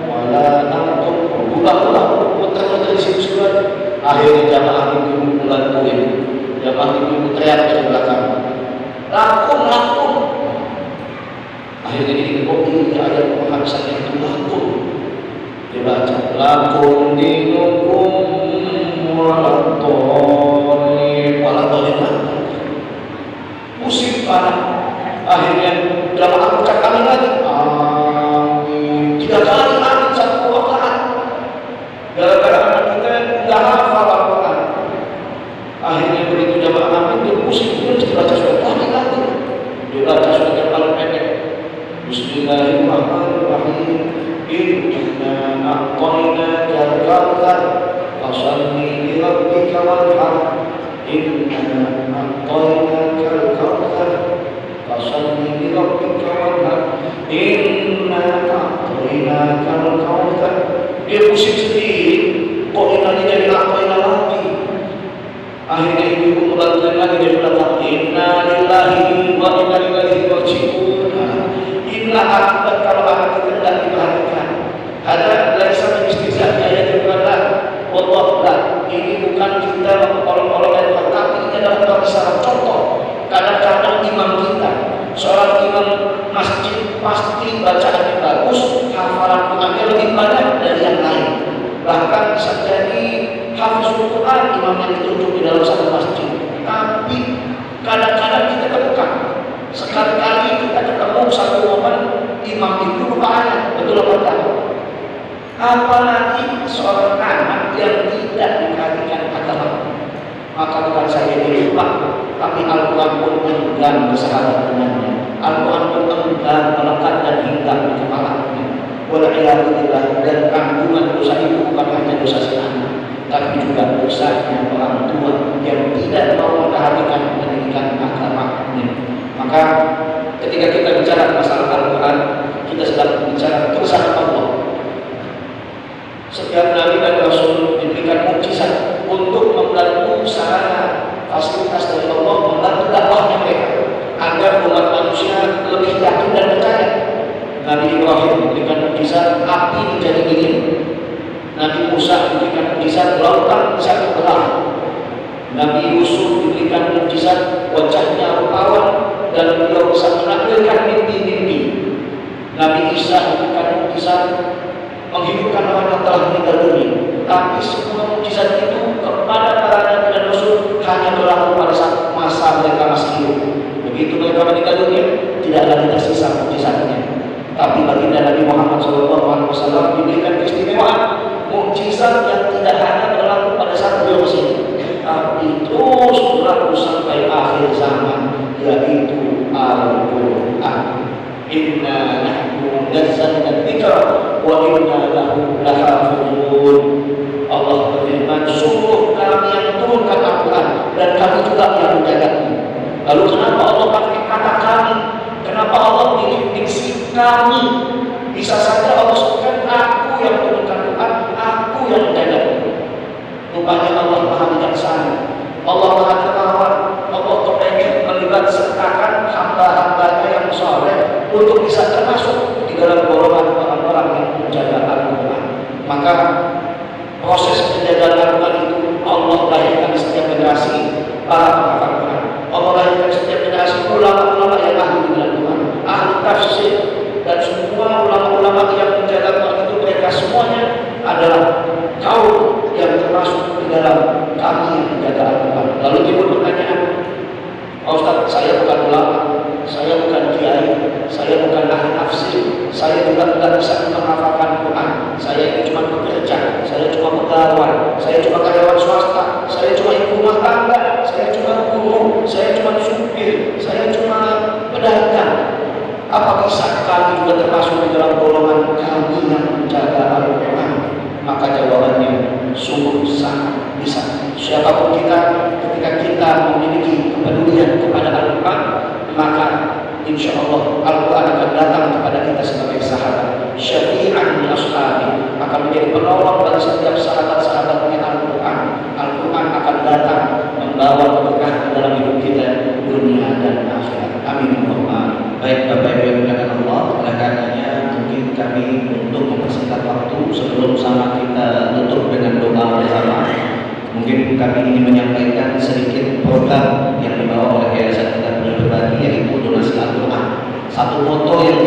Wala antum, ulang-ulang muter-muter di situ. Akhirnya jamaah itu membantuin. Jamaah itu teriak dari belakang, lakum. Akhirnya ini ayat penghabisannya itu lakum. Dia baca lakum dinukum waladhdallin. Musik parah. Akhirnya jamaah ucap amin lagi. Amin. 3 kali amin satu rakaat. Gara-gara anak kita nggak hafal Al-Quran. Akhirnya begitu jamaah amin, dia pusing, dia baca surat lagi. Dia baca surat yang paling pendek. Bismillahirrahmanirrahim. Inna a'tainakal kautsar fasholli li rabbika wanhar. Inna a'tainakal kautsar fasholli li rabbika wanhar. Inna a'tainakal kautsar. Dia pusing sendiri, kok inanya jadi a'taina lagi. Akhirnya ibu membantuin lagi dari belakang. Inna lillahi wa inna ilaihi raji'un. Inilah akibat kalau anak kita tidak diperhatikan. Ada laisa istizah ayat yang benar. Wallah, ini bukan kita mengolok-olok ayat, tapi ini adalah permisalan contoh. Kadang-kadang imam kita, seorang imam masjid pasti bacaannya bagus, hafalan Qurannya lebih banyak dari yang lain. Bahkan bisa jadi hafizul Quran imam yang ditunjuk di dalam satu masjid. Tapi kadang-kadang kita temukan, sekali-kali kita ketemu satu momen imam itu lupa ayat, betul apa tidak? Apalagi seorang anak yang tidak diperhatikan agama, maka bukan saja dia lupa, tapi Al-Quran pun enggan bersahabat dengannya. Al-Quran pun enggan melekat dan hinggap di kepalanya. Wal'iyadzubillah, dan kandungan dosa itu bukan hanya dosa si anak, tapi juga dosanya orang tua yang tidak mau memperhatikan pendidikan agamanya. Maka ketika kita bicara masalah Al-Quran, kita sedang bicara kebesaran Allah. Setiap Nabi dan Rasul diberikan mukjizat untuk membantu sarana fasilitas dari Allah, membantu dakwahnya mereka agar umat manusia lebih yakin dan percaya. Nabi Ibrahim diberikan mukjizat api menjadi dingin. Nabi Musa diberikan mukjizat lautan bisa terbelah. Nabi Yusuf diberikan mukjizat wajahnya rupawan dan beliau bisa menampilkan mimpi-mimpi. Nabi Isa diberikan mukjizat menghidupkan orang yang telah meninggal dunia. Tapi semua mukjizat itu kepada para nabi dan rasul hanya berlaku pada saat masa mereka masih hidup. Begitu mereka meninggal dunia, tidak lagi tersisa mukjizatnya. Tapi baginda Nabi Muhammad SAW diberikan keistimewaan mukjizat yang tidak hanya berlaku pada saat beliau masih hidup, tapi terus berlaku sampai akhir zaman, yaitu Al-Quran. Inna nahnu nazzalna dzikra wa inna lahu lahafizun. Allah berfirman, sungguh kami yang turunkan Al-Quran dan kami juga yang menjaganya. Lalu kenapa Allah pakai kata kami? Kenapa Allah memilih diksi kami? Bisa saja Allah sebutkan aku yang turunkan Quran, aku yang menjaganya. Rupanya Allah Maha Bijaksana, Allah Maha Dermawan. Allah kepengen melibat sertakan hamba-hambanya yang soleh untuk bisa termasuk di dalam golongan orang-orang yang menjaga Al-Quran. Maka proses penjagaan Al-Quran itu Allah lahirkan di setiap generasi para penghafal Quran. Allah lahirkan setiap generasi ulama-ulama yang ahli dengan Quran, ahli tafsir, dan semua ulama-ulama yang menjaga Quran itu mereka semuanya adalah kaum yang termasuk di dalam kami yang menjaga Al-Quran. Lalu timbul pertanyaan, Ustaz, saya bukan ulama, saya bukan kiai, saya bukan ahli dalam golongan kami yang menjaga Al-Quran, maka jawabannya sungguh sangat bisa. Siapapun kita, ketika kita memiliki kepedulian kepada Al-Quran, maka insya Allah Al-Quran akan datang kepada kita sebagai sahabat. Syafi'an li ashabi, akan menjadi penolong bagi setiap sahabat-sahabatnya Al-Quran. Al-Quran akan datang membawa keberkahan dalam hidup kita dunia dan akhirat. Amin. Baik Bapak Ibu yang dimuliakan Allah, oleh karenanya mungkin kami untuk mempersingkat waktu sebelum sama kita tutup dengan doa bersama, mungkin kami ingin menyampaikan sedikit program yang dibawa oleh Yayasan Kita Berbagi, yaitu donasi Al-Quran. Satu moto yang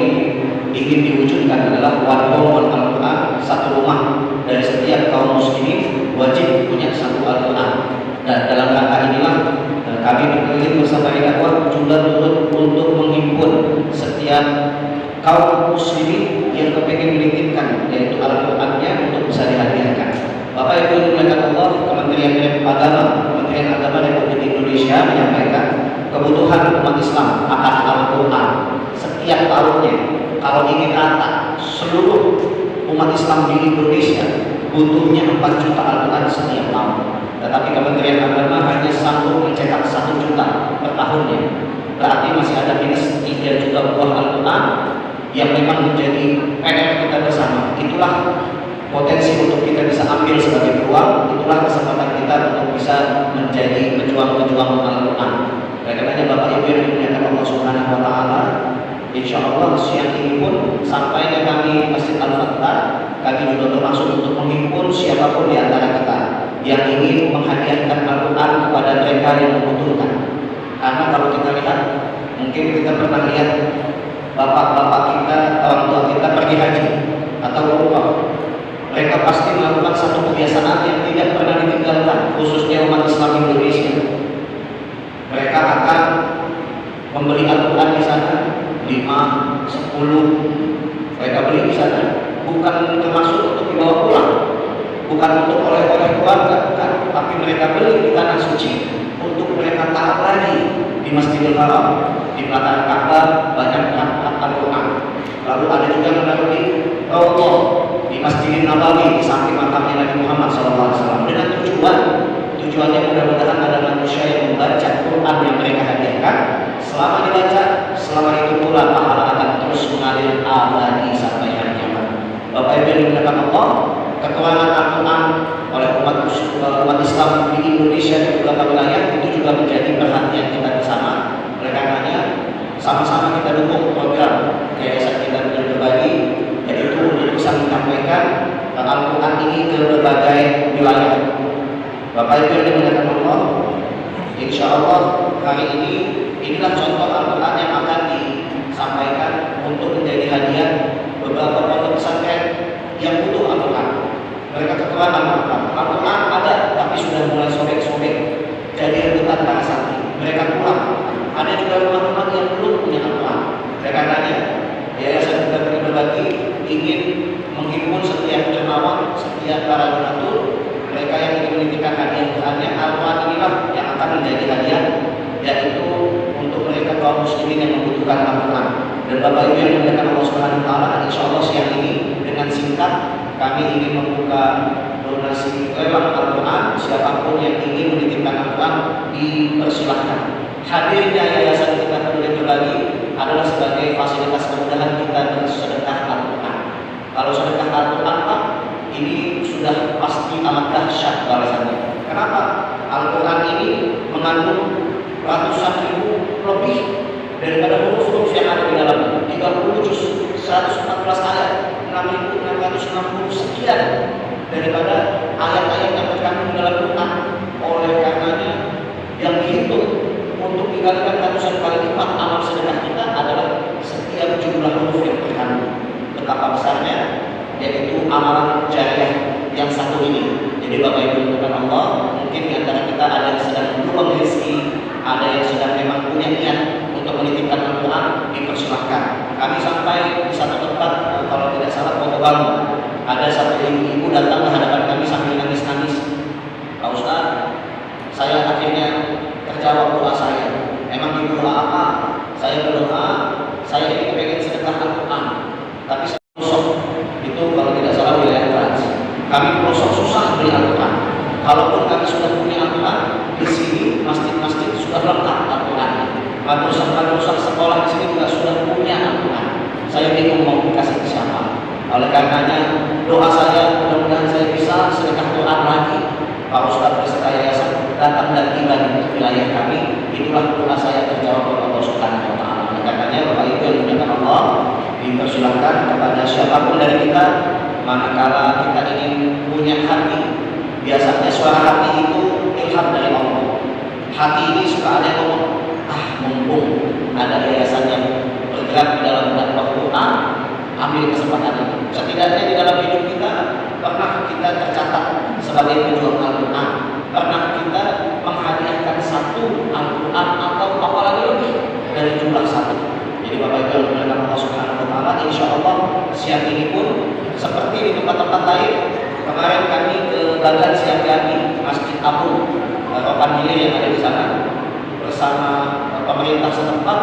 ingin diwujudkan adalah one home one Al-Quran, satu rumah dari setiap kaum muslimin wajib punya satu Al-Quran. Dan dalam rangka inilah kami berkeliling bersama Ikhwan juga untuk menghimpun setiap kaum muslimin yang kepingin menitipkan yaitu Al-Qurannya untuk bisa dihadiahkan. Bapak Ibu yang dimuliakan Allah, Kementerian Agama Republik Indonesia menyampaikan kebutuhan umat Islam akan Al-Quran setiap tahunnya. Kalau ingin rata seluruh umat Islam di Indonesia butuhnya 4 juta Al-Quran setiap tahun. Tetapi Kementerian Agama hanya sanggup mencetak 1 juta per tahunnya. Berarti masih ada minus 3 juta buah Al-Quran yang memang menjadi PR kita bersama. Itulah potensi untuk kita bisa ambil sebagai peluang. Itulah kesempatan kita untuk bisa menjadi pejuang-pejuang Al-Quran. Karena Bapak Ibu yang dimuliakan Allah Subhanahu Wa Taala, insya Allah siang ini pun sampai ke kami Masjid Al-Fatah, kami juga termasuk untuk menghimpun siapapun di antara kita yang ingin menghadiahkan Al-Quran kepada mereka yang membutuhkan. Karena kalau kita lihat, mungkin kita pernah lihat bapak-bapak kita, orang tua kita pergi haji atau umrah, mereka pasti melakukan satu kebiasaan yang tidak pernah ditinggalkan, khususnya umat Islam Indonesia. Mereka akan membeli Al-Quran di sana 5, 10 mereka beli di sana, bukan termasuk untuk dibawa pulang, bukan untuk oleh-oleh keluarga, bukan, tapi mereka beli di tanah suci untuk mereka taruh lagi di Masjidil Haram, di belakang Ka'bah banyak Al-Quran. Lalu ada juga yang menaruh di Raudhah, di Masjidil Nabawi, di samping makamnya Nabi Muhammad SAW, dengan tujuannya mudah-mudahan ada manusia yang membaca Quran yang mereka hadiahkan. Selama dibaca, selama itu pula pahala akan terus mengalir abadi sampai hari kiamat. Bapak Ibu yang dimuliakan Allah, kekuatan Al-Quran oleh umat Islam di Indonesia di beberapa wilayah itu juga menjadi perhatian kita bersama. Oleh karenanya, sama-sama kita dukung program Yayasan Kita Berbagi, yaitu untuk bisa menyampaikan Al-Quran ini ke berbagai wilayah. Bapak Ibu yang dimuliakan Allah, insya Allah hari ini inilah contoh Al-Quran yang akan disampaikan untuk menjadi hadiah beberapa pondok pesantren yang butuh Al-Quran. Mereka kekuatan Al-Quran ada, tapi sudah mulai sobek-sobek jadi rebutan para santri. Mereka pulang. Ada juga rumah-rumah yang belum punya Al-Quran. Karenanya Yayasan Kita Berbagi ingin menghimpun setiap dermawan, setiap para donatur, mereka yang ingin menitipkan hadiah-hadiahnya. Al-Quran inilah yang akan menjadi hadiah, yaitu untuk mereka kaum muslimin yang membutuhkan Al-Quran. Dan Bapak Ibu yang dimuliakan Allah Subhanahu Wa Taala, insya Allah siang ini dengan singkat kami ingin membuka donasi lelang Al-Quran. Siapapun yang ingin menitipkan Al-Quran dipersilahkan. Hadirnya Yayasan Kita Berbagi adalah sebagai fasilitas kemudahan kita bersedekah Al-Quran. Kalau sedekah Al-Quran Pak, ini sudah pasti amat dahsyat balasannya. Kenapa? Al-Quran ini mengandung ratusan ribu lebih daripada huruf-huruf yang ada di dalamnya. 30 juz, 114 ayat, 6.660 sekian daripada ayat-ayat yang terkandung di dalam Quran. Oleh karenanya yang dihitung untuk dikalikan ratusan kali lipat amal sedekah kita adalah setiap jumlah huruf yang terkandung. Betapa besarnya, yaitu amalan jariah yang satu ini. Jadi Bapak Ibu yang Allah, mungkin di antara kita ada yang sedang berluang rezeki, ada yang sedang memang punya niat untuk menitipkan Al-Quran, dipersilahkan. Kami sampai di satu tempat, kalau tidak salah Kota Baru, ada satu ibu datang ke hadapan kami sambil nangis-nangis. Pak Ustaz, saya akhirnya terjawab doa saya. Emang ibu doa apa? Saya berdoa, saya ini pengen sedekah Al-Quran, tapi saya kami sudah punya Al-Quran di sini, masjid-masjid sudah lengkap Al-Quran. Madrasah sekolah di sini juga sudah punya Al-Quran. Saya bingung mau dikasih ke siapa. Oleh karenanya doa saya mudah-mudahan saya bisa sedekah Quran lagi. Pak Ustadz beserta yayasan datang dan tiba di wilayah kami. Itulah doa saya terjawab oleh Allah Subhanahu wa Ta'ala. Oleh karenanya Bapak Ibu yang dimuliakan Allah, dipersilahkan kepada siapapun dari kita, manakala kita ingin punya hati, biasanya suara hati itu ilham dari Allah. Hati ini suka ada yang ngomong, mumpung ada yayasan yang bergerak di dalam dakwah Quran, ambil kesempatan itu. Setidaknya di dalam hidup kita pernah kita tercatat sebagai pejuang Al-Quran, pernah kita menghadiahkan satu Al-Quran atau apalagi lebih dari jumlah satu. Jadi Bapak Ibu yang dimuliakan Allah Subhanahu wa Ta'ala, insya Allah siang ini pun seperti di tempat-tempat lain. Kemarin kami ke Bagan Siagiani, Masjid Abu Rokan Hilir yang ada di sana, bersama pemerintah setempat,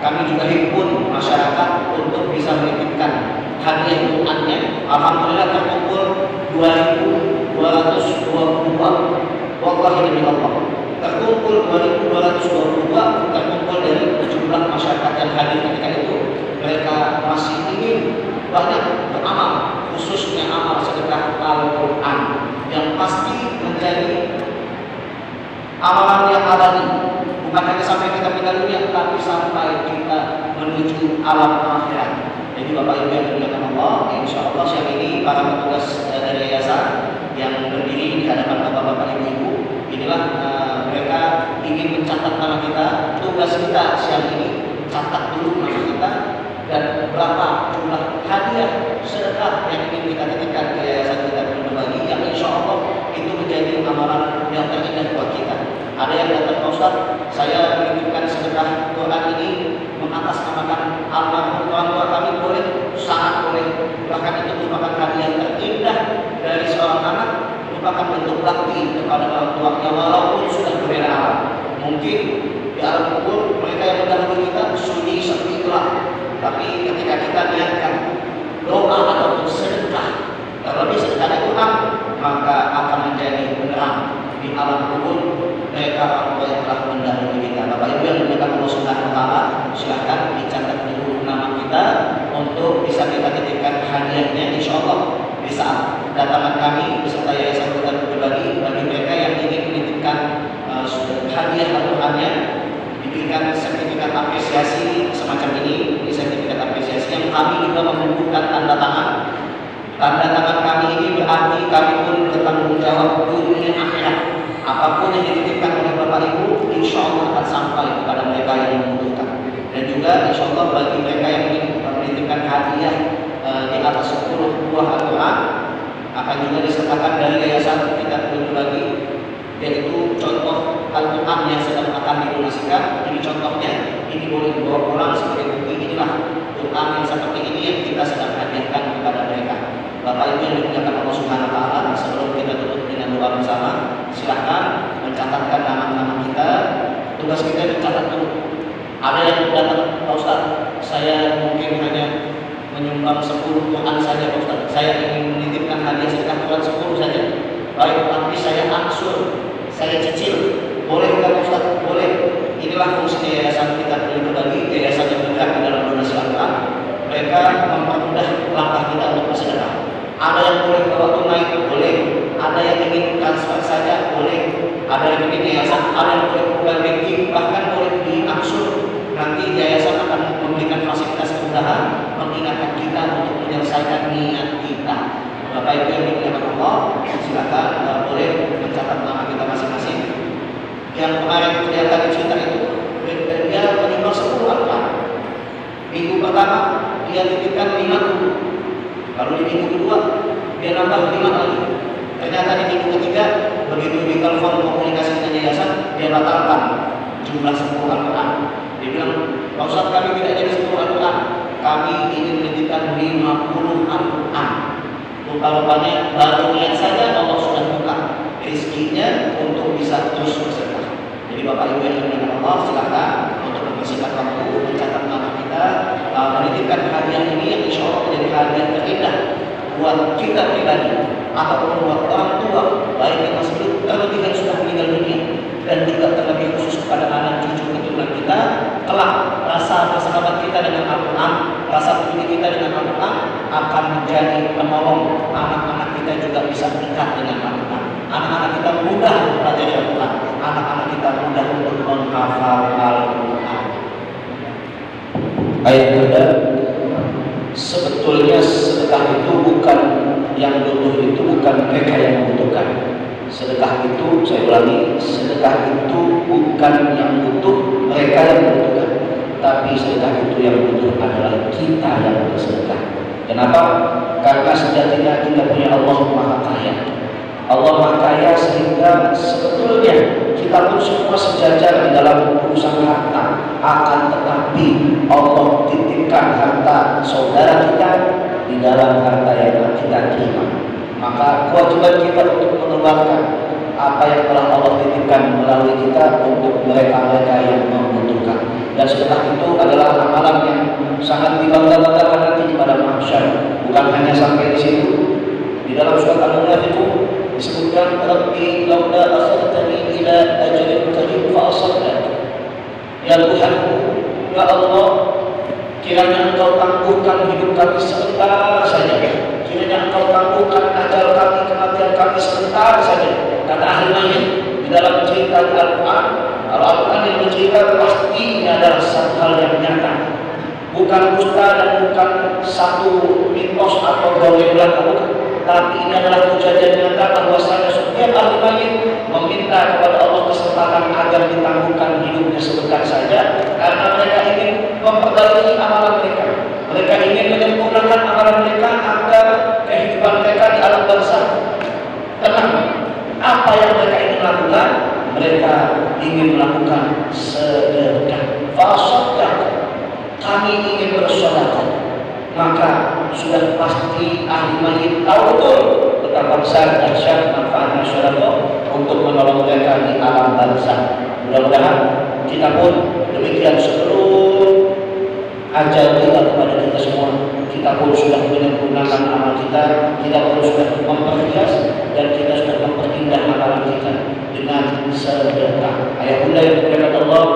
kami juga himpun masyarakat untuk bisa menitipkan hadiah Qurannya. Alhamdulillah terkumpul 2.222. Wallahi demi Allah, terkumpul 2.222, terkumpul dari jumlah masyarakat yang hadir ketika itu. Mereka masih ingin banyak beramal, khususnya amal sedekah Al-Quran yang pasti menjadi amalan yang abadi. Bukan hanya sampai kita meninggal dunia, tapi sampai kita menuju alam akhirat. Jadi Bapak Ibu yang dimuliakan Allah, insya Allah siang ini para petugas dari yayasan yang berdiri di hadapan bapak-bapak ibu-ibu, inilah mereka ingin mencatat nama kita. Tugas kita siang ini catat dulu nama kita dan berapa jumlah hadiah sedekah yang ingin kita titipkan ke yayasan kita berbagi, yang insya Allah itu menjadi amalan yang terindah buat kita. Ada yang datang, Pak Ustaz, saya menitipkan sedekah Quran ini mengatasnamakan almarhum orang tua kami, boleh? Sangat boleh. Bahkan itu merupakan hadiah terindah dari seorang anak, merupakan bentuk bakti kepada orang tuanya walaupun sudah berbeda alam. Mungkin di alam kubur mereka yang mendahului kita sunyi seperti itulah. Tapi ketika kita niatkan doa ataupun sedekah, terlebih sedekah Quran, maka akan menjadi penerang di alam kubur mereka orang tua yang telah mendahului kita. Bapak Ibu yang dimuliakan Allah Subhanahu wa Ta'ala, silahkan dicatat dulu nama kita untuk bisa kita titipkan hadiahnya, insya Allah di saat datangan kami beserta yayasan kita berbagi. Bagi mereka yang ingin menitipkan hadiah Al-Qurannya, diberikan sertifikat apresiasi semacam ini. Ini sertifikat apresiasi yang kami juga membutuhkan tanda tangan. Tanda tangan kami ini berarti kami pun bertanggung jawab dunia akhirat. Apapun yang dititipkan oleh Bapak Ibu, insya Allah akan sampai kepada mereka yang membutuhkan. Dan juga insya Allah bagi mereka yang ingin menitipkan hadiah di atas 10 buah Al-Quran, akan juga disertakan dari yayasan kita berbagi, yaitu contoh Al-Quran yang sedang akan didonasikan. Ini contohnya, ini boleh dibawa pulang sebagai bukti. Inilah Quran yang seperti ini yang kita sedang hadiahkan kepada mereka. Bapak Ibu yang dimuliakan Allah Subhanahu wa Ta'ala, sebelum kita tutup dengan doa bersama, silahkan mencatatkan nama-nama kita. Tugas kita dicatat dulu. Ada yang datang, Pak Ustaz, saya mungkin hanya menyumbang 10 Quran saja, Pak Ustaz. Saya ingin menitipkan hadiah sedekah Quran 10 saja. Baik, tapi saya angsur, saya cicil. Boleh nggak, Pak Ustaz? Boleh. Inilah fungsi yayasan kita berbagi, yayasan yang bergerak di dalam donasi Al-Quran. Mereka mempermudah langkah kita untuk bersedekah. Ada yang boleh bawa tunai, boleh. Ada yang ingin transfer saja, boleh. Ada yang ingin yayasan, ada yang boleh mobile banking, bahkan boleh diangsur. Nanti yayasan akan memberikan fasilitas kemudahan, mengingatkan kita untuk menyelesaikan niat kita. Bapak Ibu yang dimuliakan Allah, silakan boleh mencatat nama kita masing-masing. Yang kemarin dia tadi cerita itu, dia menyumbang 10 Al-Quran. Minggu pertama dia titipkan 5 dulu. Lalu di minggu kedua dia nambah 5 lagi. Ternyata di minggu ketiga begitu ditelepon komunikasi dengan yayasan, dia batalkan jumlah 10 Al-Quran. Dia bilang, Pak Ustaz, kami tidak jadi 10 Al-Quran, kami ingin menitipkan 50 Al-Quran. Rupa-rupanya baru niat saja Allah sudah buka rezekinya untuk bisa terus bersedekah. Jadi Bapak Ibu yang dimuliakan Allah, silakan untuk membersihkan waktu, mencatat nama kita, menitipkan hadiah ini yang insya Allah menjadi hadiah terindah buat kita pribadi ataupun buat orang tua, baik yang masih hidup terlebih yang sudah meninggal dunia, dan juga terlebih khusus kepada anak cucu keturunan kita, kelak rasa persahabatan kita dengan Al-Quran, rasa peduli kita dengan Al-Quran akan menjadi penolong anak-anak kita juga bisa dekat dengan Al-Quran. Anak-anak kita mudah mempelajari Al-Quran, anak-anak kita mudah untuk menghafal Al-Quran. Ayat kedua, sebetulnya sedekah itu bukan yang butuh, itu bukan mereka yang membutuhkan. Sedekah itu, saya ulangi, sedekah itu bukan yang butuh, mereka yang membutuhkan, tapi sedekah itu yang butuh adalah kita yang bersedekah. Kenapa? Karena sejatinya kita punya Allah Maha Kaya. Allah Maha Kaya sehingga sebetulnya kita pun semua sejajar di dalam urusan harta. Akan tetapi Allah titipkan harta saudara kita di dalam harta yang kita terima. Maka kewajiban kita untuk mengeluarkan apa yang telah Allah titipkan melalui kita untuk mereka-mereka yang membutuhkan. Dan sedekah itu adalah amalan yang sangat dibangga-banggakan nanti di padang mahsyar. Bukan hanya sampai di situ. Di dalam surat Al-Munafiqun disebutkan, Rabbi laula akhirtani ila ajalin qarib fa asaddaq. Ya Tuhanku, ya Allah, kiranya Engau tangguhkan hidup kami sebentar saja. Kiranya Engau tangguhkan ajal kami, kematian kami sebentar saja. Kata ahli ilmu di dalam cerita di Al-Quran, Al-Quran yang bercerita pasti ini adalah satu hal yang nyata, bukan dusta dan bukan satu mitos atau dongeng belaka, bukan. Tapi ini adalah kejadian nyata bahwasanya setiap ahli ilmu meminta kepada Allah kesempatan agar ditangguhkan hidupnya sebentar saja, karena mereka ingin memperbaiki amalan mereka. Mereka ingin menyempurnakan amalan mereka agar kehidupan mereka di alam barzakh tenang. Apa yang mereka ingin lakukan? Mereka ingin melakukan sedekah. Fasadaqah, kami ingin bersedekah. Maka sudah pasti ahli mayit tahu betul betapa besar dahsyat manfaatnya sedekah untuk menolong mereka di alam barzakh. Mudah-mudahan kita pun demikian, sebelum ajal kita kepada kita semua, kita pun sudah menyempurnakan amal kita, kita pun sudah memperhias dan kita sudah memperindah amalan kita dengan sedekah. Ayah bunda yang dimuliakan Allah,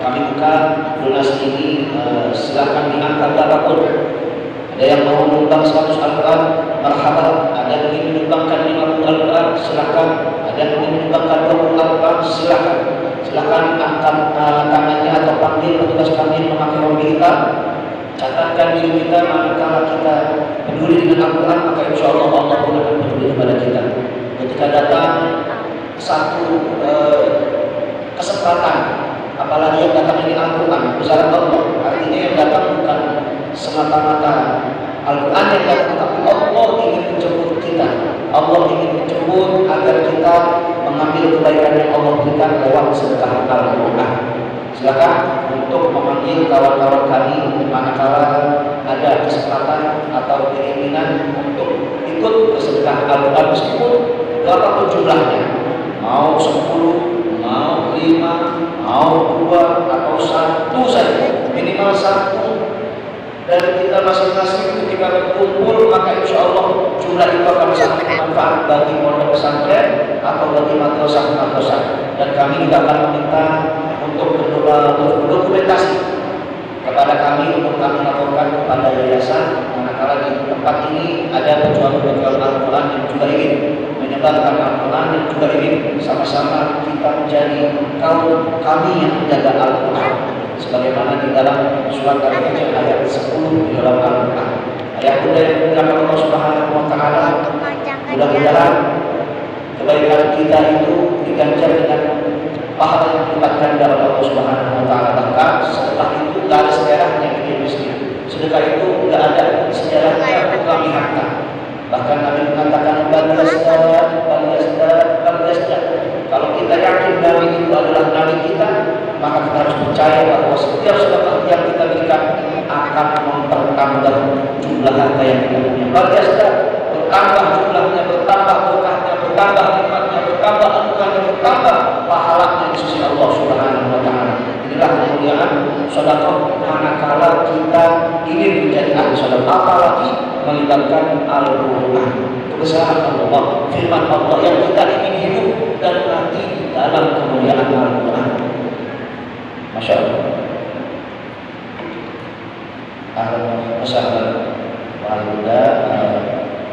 kami buka donasi ini, silakan diangkat berapapun. Ada yang mau menyumbang 100 Al-Quran, marhaban. Ada yang ingin menyumbangkan 50 Al-Quran, silakan. Ada yang ingin menyumbangkan 20 Al-Quran, silakan. Silakan angkat tangannya atau panggil petugas kami memakai rompi hitam. Catatkan diri kita, manakala kita peduli dengan Al-Quran, maka insya Allah Allah pun akan peduli kepada kita. Ketika datang satu kesempatan, apalagi yang datang ini Al-Quran, besaran Allah, artinya yang datang bukan semata-mata Al-Quran yang datang, tapi Allah ingin menjemput kita. Allah ingin menjemput agar kita mengambil kebaikan yang Allah berikan lewat sedekah Al-Quran. Silakan untuk memanggil kawan-kawan kami manakala ada kesempatan atau keinginan untuk ikut bersedekah Al-Quran, meskipun berapapun jumlahnya, mau 10, mau 5, mau 2 atau 1 saja, minimal 1 dari kita masing-masing ketika berkumpul, maka insya Allah jumlah itu akan sangat bermanfaat bagi pondok pesantren atau bagi madrasah-madrasah. Dan kami juga akan meminta untuk berdokumentasi kepada kami untuk kami laporkan kepada yayasan manakala di tempat ini ada pejuang-pejuang Al-Quran yang juga ingin menyebarkan Al-Quran, yang juga ingin sama-sama kita menjadi kaum kami yang menjaga Al-Quran. Sebagaimana di dalam surat Al-Fajr ayat 10 di dalam Al-Quran. Ayat bunda yang dimuliakan Allah Subhanahu wa Ta'ala, mudah-mudahan kebaikan kita itu diganjar dengan pahala yang didapatkan dari Allah Subhanahu wa Ta'ala. Bahkan sedekah itu tidak ada sejarahnya di Indonesia. Sedekah itu tidak ada sejarahnya mengurangi harta. Bahkan Nabi mengatakan kalau kita yakin Nabi itu adalah Nabi kita, maka kita harus percaya bahwa setiap sedekah yang kita berikan akan mempertambah jumlah harta yang kita punya. Bertambah jumlahnya, bertambah berkahnya, bertambah nikmatnya, bertambah anugerahnya, bertambah pahalanya di sisi Allah Subhanahu wa Ta'ala. Inilah kemuliaan sedekah manakala kita ingin menjadi ahli sedekah, apalagi melibatkan Al-Quran, kebesaran Allah, firman Allah yang kita ingin hidup dan mati di dalam kemuliaan Al-Quran. Masya Allah. Masyaallah. Alhamdulillah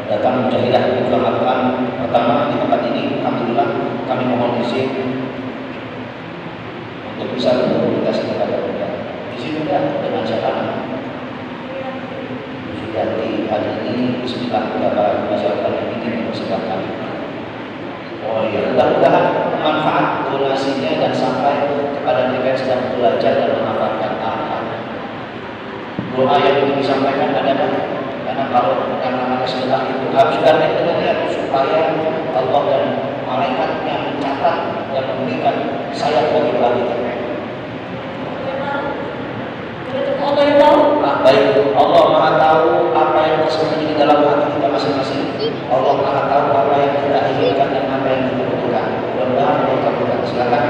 datang mujahidah perjuangan Al-Quran pertama di tempat ini. Alhamdulillah kami mohon izin untuk bisa berkomunikasi kepada Anda. Di sini dengan siapa? Ganti hari ini bismillah kepada masyarakat yang ingin mempersilahkan. Oh iya, mudah-mudahan manfaat donasinya dan sampai kepada mereka yang sedang belajar dan mengamalkan Al-Quran. Doa yang ingin disampaikan adalah karena kalau yang namanya sedekah itu harus ganti dengan supaya Allah dan malaikatnya mencatat dan memberikan sayap bagi kita. Allah yang tahu. Baik, Allah Maha tahu apa yang tersembunyi di dalam hati kita masing-masing. Allah Maha tahu apa yang kita inginkan dan apa yang kita butuhkan. Mudah-mudahan Allah kabulkan. Silakan.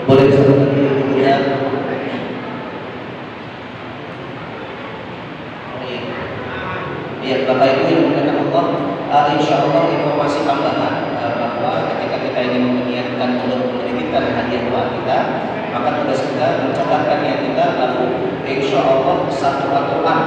Boleh satu lagi ya. Ya, Bapak Ibu yang dimuliakan Allah, insya Allah informasi tambahan bahwa ketika kita ingin menyiapkan untuk menitipkan hadiah doa kita, maka tugas kita mencatatkan niat kita, lalu insya Allah satu Al-Quran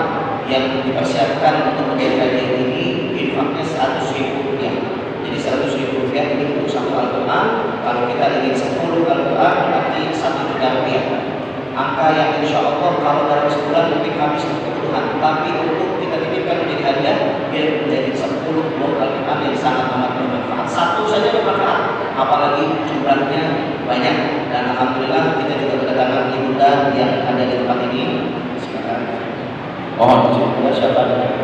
yang dipersiapkan untuk menjadi hadiah ini infaknya 100.000 rupiah. Jadi 100.000 rupiah ini untuk satu Al-Quran. Kalau kita ingin 10 Al-Quran berarti 1 juta rupiah. Angka yang insya Allah kalau dalam sebulan mungkin habis kebutuhan, tapi untuk kita titipkan menjadi hadiah biar menjadi 10 buah Al-Quran yang sangat amat bermanfaat. Satu saja bermanfaat, apalagi jumlahnya banyak. Dan alhamdulillah kita juga kedatangan ibunda yang ada di tempat ini. Silakan. Mohon siapa namanya?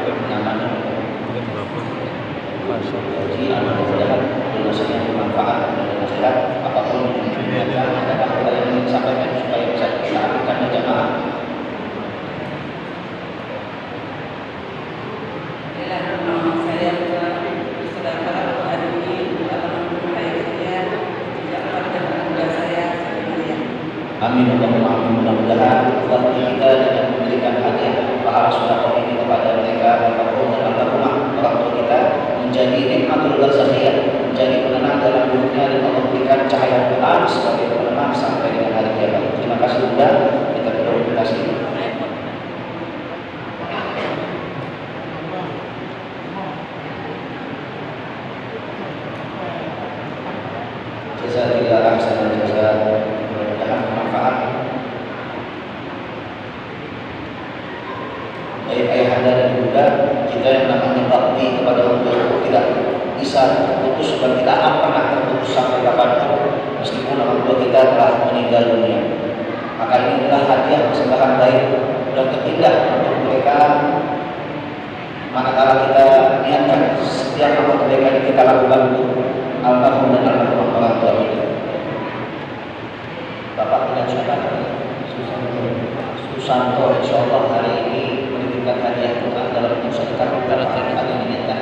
Jadi mudah-mudahan donasinya bermanfaat dan nasihat apapun yang diberikan adalah kita yang ingin sampaikan supaya bisa kita amalkan jamaah. Saya saudara hari ini akan memulai saya sejak pada keluarga saya. Amin Allahumma amin. Mudah-mudahan Allah kita dengan memberikan hadiah pahala sedekah ini kepada mereka almarhum dan almarhumah orang tua kita menjadi nikmatul barzakhiah, menjadi penenang dalam dunia dan Allah berikan cahaya Quran sebagai penenang sampai dengan hari kiamat. Terima kasih sudah kita berkomunikasi. Jazakallahu khairan jazaa. Mudah-mudahan bermanfaat. Baik ayahanda dan bunda, kita yang namanya bakti kepada orang tua tidak bisa terputus dan tidak akan pernah terputus sampai kapanpun meskipun orang tua kita telah meninggal dunia. Maka ini adalah hadiah persembahan baik dan terindah untuk mereka manakala kita niatkan setiap amal kebaikan yang kita lakukan untuk almarhum dan almarhumah orang tua kita. Bapak tidak siapa? Susanto, insya Allah hari ini menitipkan hadiah Quran dalam bentuk sedekah berapa kali diniatkan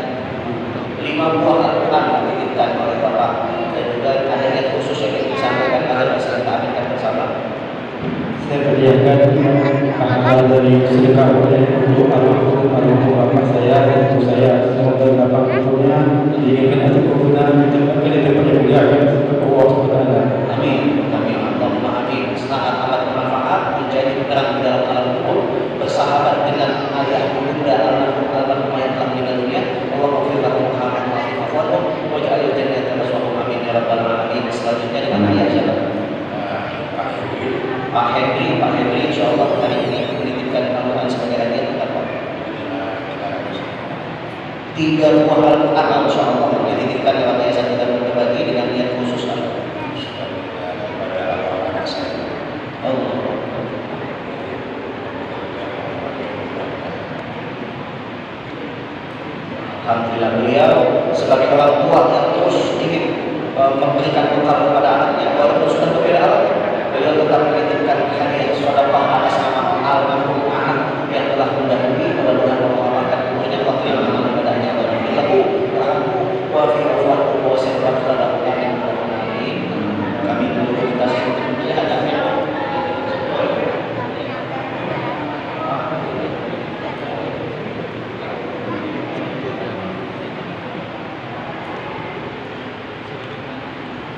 5 buah Al-Quran dititipkan oleh Bapak dan juga ada niat khusus yang ingin disampaikan agar bisa kita aminkan bersama. Saya berikan pahala dari sedekah untuk almarhum bapak saya dan ibu saya. Semoga dapat umurnya diinginkan atas kegunaan mencapai di tempat yang mulia semoga Allah SWT. Amin. Amin. Allahumma amin. Sangat amat bermanfaat menjadi penerang di dalam alam kubur, bersahabat dengan ayah ibunda almarhum yang telah meninggal dunia. Allah firman Muhammad wa ja'alil jannata maswahum amin ya rabbal alamin. Selanjutnya dengan ayah siapa? Pak Henry, insya Allah hari ini menitipkan Al-Quran sebagai hadiah untuk Pak. 3 buah Al-Quran insya Allah dititipkan lewat yayasan kita berbagi dengan niat khusus. Alhamdulillah beliau sebagai orang tua yang terus ingin memberikan bekal kepada anaknya, walaupun sudah berbeda alam, beliau tetap menitipkan hadiah sedekah atas nama almarhum anak yang telah mendahului. Mudah-mudahan Allah akan memberikan waktu yang aman ibadahnya wa bilahu wa fi wafatu wa sirrat lahu amin. Kami dulu kita sebutnya hadapnya.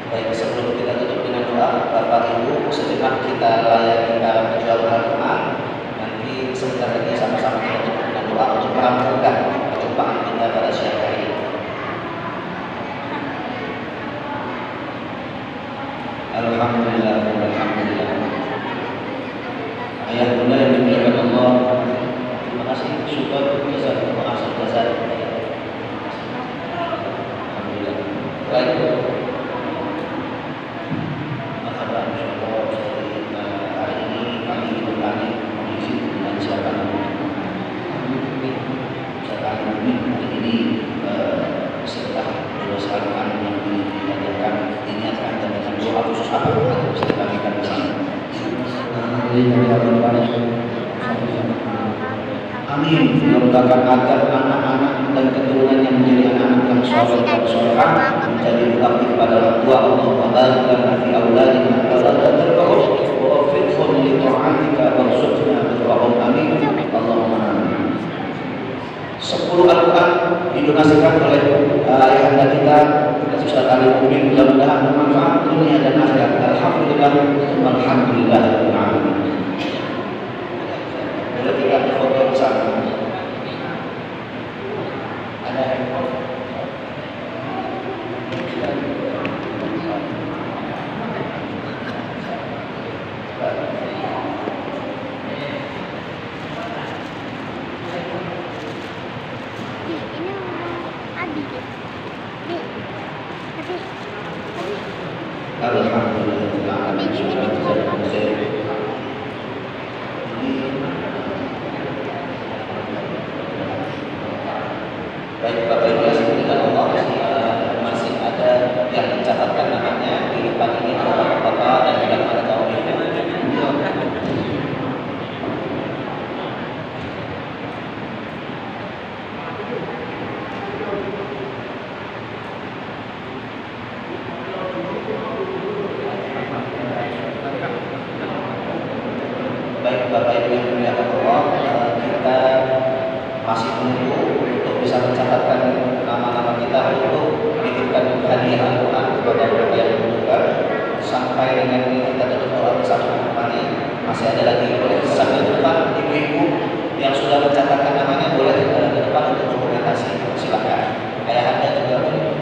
Baik, sebelum kita tutup dengan doa, Bapak Ibu, sejenak kita layani para penjual Al-Quran. Nanti sebentar lagi sama-sama kita tutup dengan doa untuk merampungkan perjumpaan kita pada siang hari ini. Alhamdulillah, alhamdulillah. Ayah bunda yang dimuliakan Allah, terima kasih, syukur, terima kasih jasa. Alhamdulillah. Baik. Amin. Mudah-mudahan agar anak-anak dan keturunan yang menjadi anak-anak yang soleh dan solehah menjadi berbakti kepada orang tua. Allahumma barik lana fi auladina awladan terbaik wa waffiqhum li ta'atika warzuqna birrahum. Amin. Allahumma amin. 10 Al-Quran didonasikan oleh ayahanda kita Ustaz Ali Mumin, mudah-mudahan bermanfaat dunia dan akhirat. Alhamdulillah, alhamdulillah. Boleh kita foto bersama. Ada handphone. Baik Bapak Ibu yang dimuliakan Allah, masih ada yang mencatatkan namanya di depan ini Bapak dan tidak ada tahunya. Baik Bapak Ibu yang dimuliakan Allah, kita masih menunggu untuk bisa mencatatkan nama-nama kita untuk menitipkan hadiah Al-Quran kepada mereka yang membutuhkan. Sampai dengan ini kita tutup doa bersama kembali. Masih ada lagi, boleh sambil depan ibu-ibu yang sudah mencatatkan namanya boleh ke depan untuk dokumentasi. Silakan. Ayahanda juga boleh.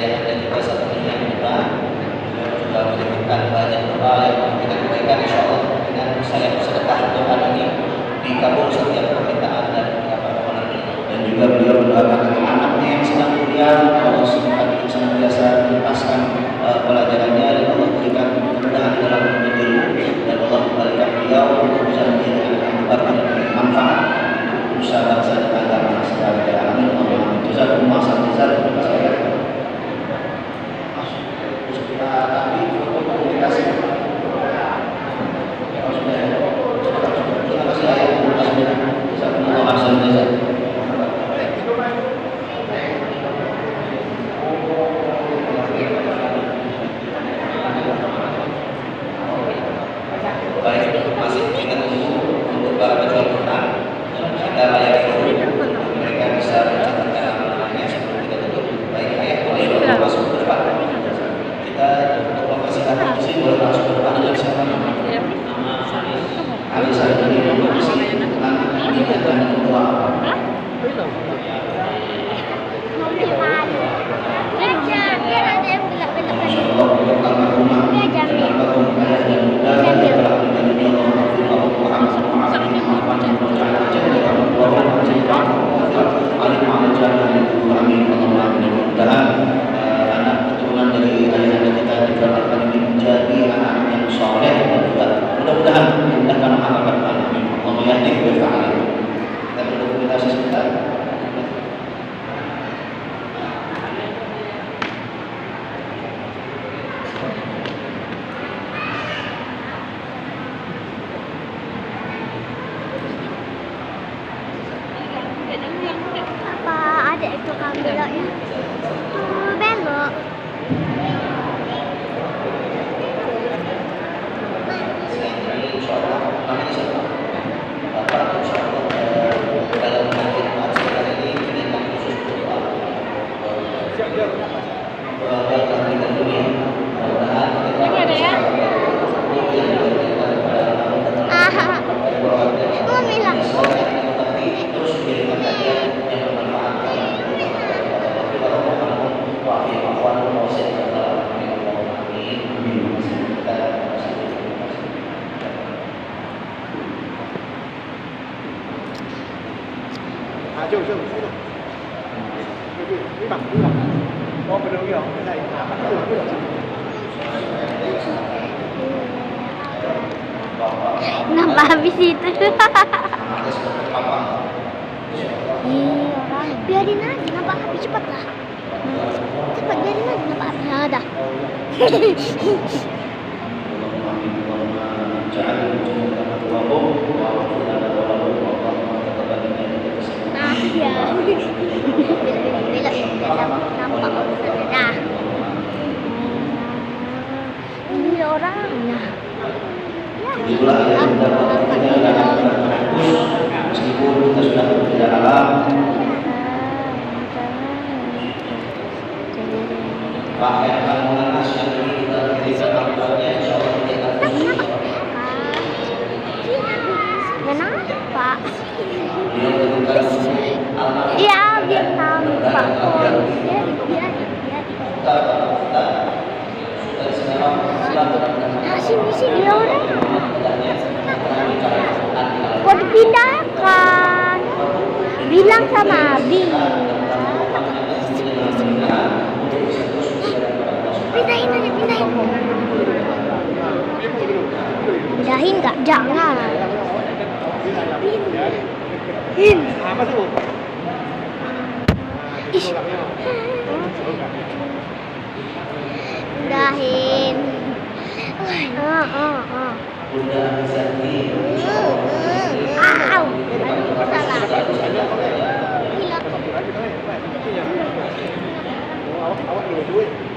Dan juga satu yang kita juga menitipkan banyak doa yang kita kebaikan insya Allah dengan saya bersedekah untuk hari ini dikabul setiap permintaan dan permohonan ini. Dan juga beliau mendoakan anak-anaknya yang sedang kuliah, Allah senantiasa menuntaskan pelajarannya dan Allah berikan kemudahan dalam menuntut ilmu dan Allah kembalikan beliau untuk bisa menjadi anak yang berbakti dan bermanfaat untuk usaha bangsa dan agama sekalian. Amin. Allahumma jazakumullah khairan. Terima kasih. Tapi untuk komunikasi terima kasih ayah, terima kasih. berkaitan dunia. Mudah-mudahan kita Ini ada ya? yang diberikan kepada kamu dan tapi terus menjadikan kajian yang bermanfaat. Kenapa habis itu? Biarin aja, kenapa habis cepat lah. Cepat biarin aja, kenapa habis ada. Nah, ya. Nampak urusannya dah. Ini orangnya. Itulah yang mendapat ini adalah meskipun kita sudah berbeda alam. Pak yang akan menganas yang ini kita berikan kabarnya insya Allah kita Kenapa? beliau berikan alam Iya, biar nampak kok. Biar. Nah, sini orang. Kok dipindahkan? Bilang sama Abi. Pindahin aja, pindahin. Pindahin nggak? Jangan. Pindahin. Ih. Pindahin. Bunda Zati. Au. Salah. Awak dulu duit.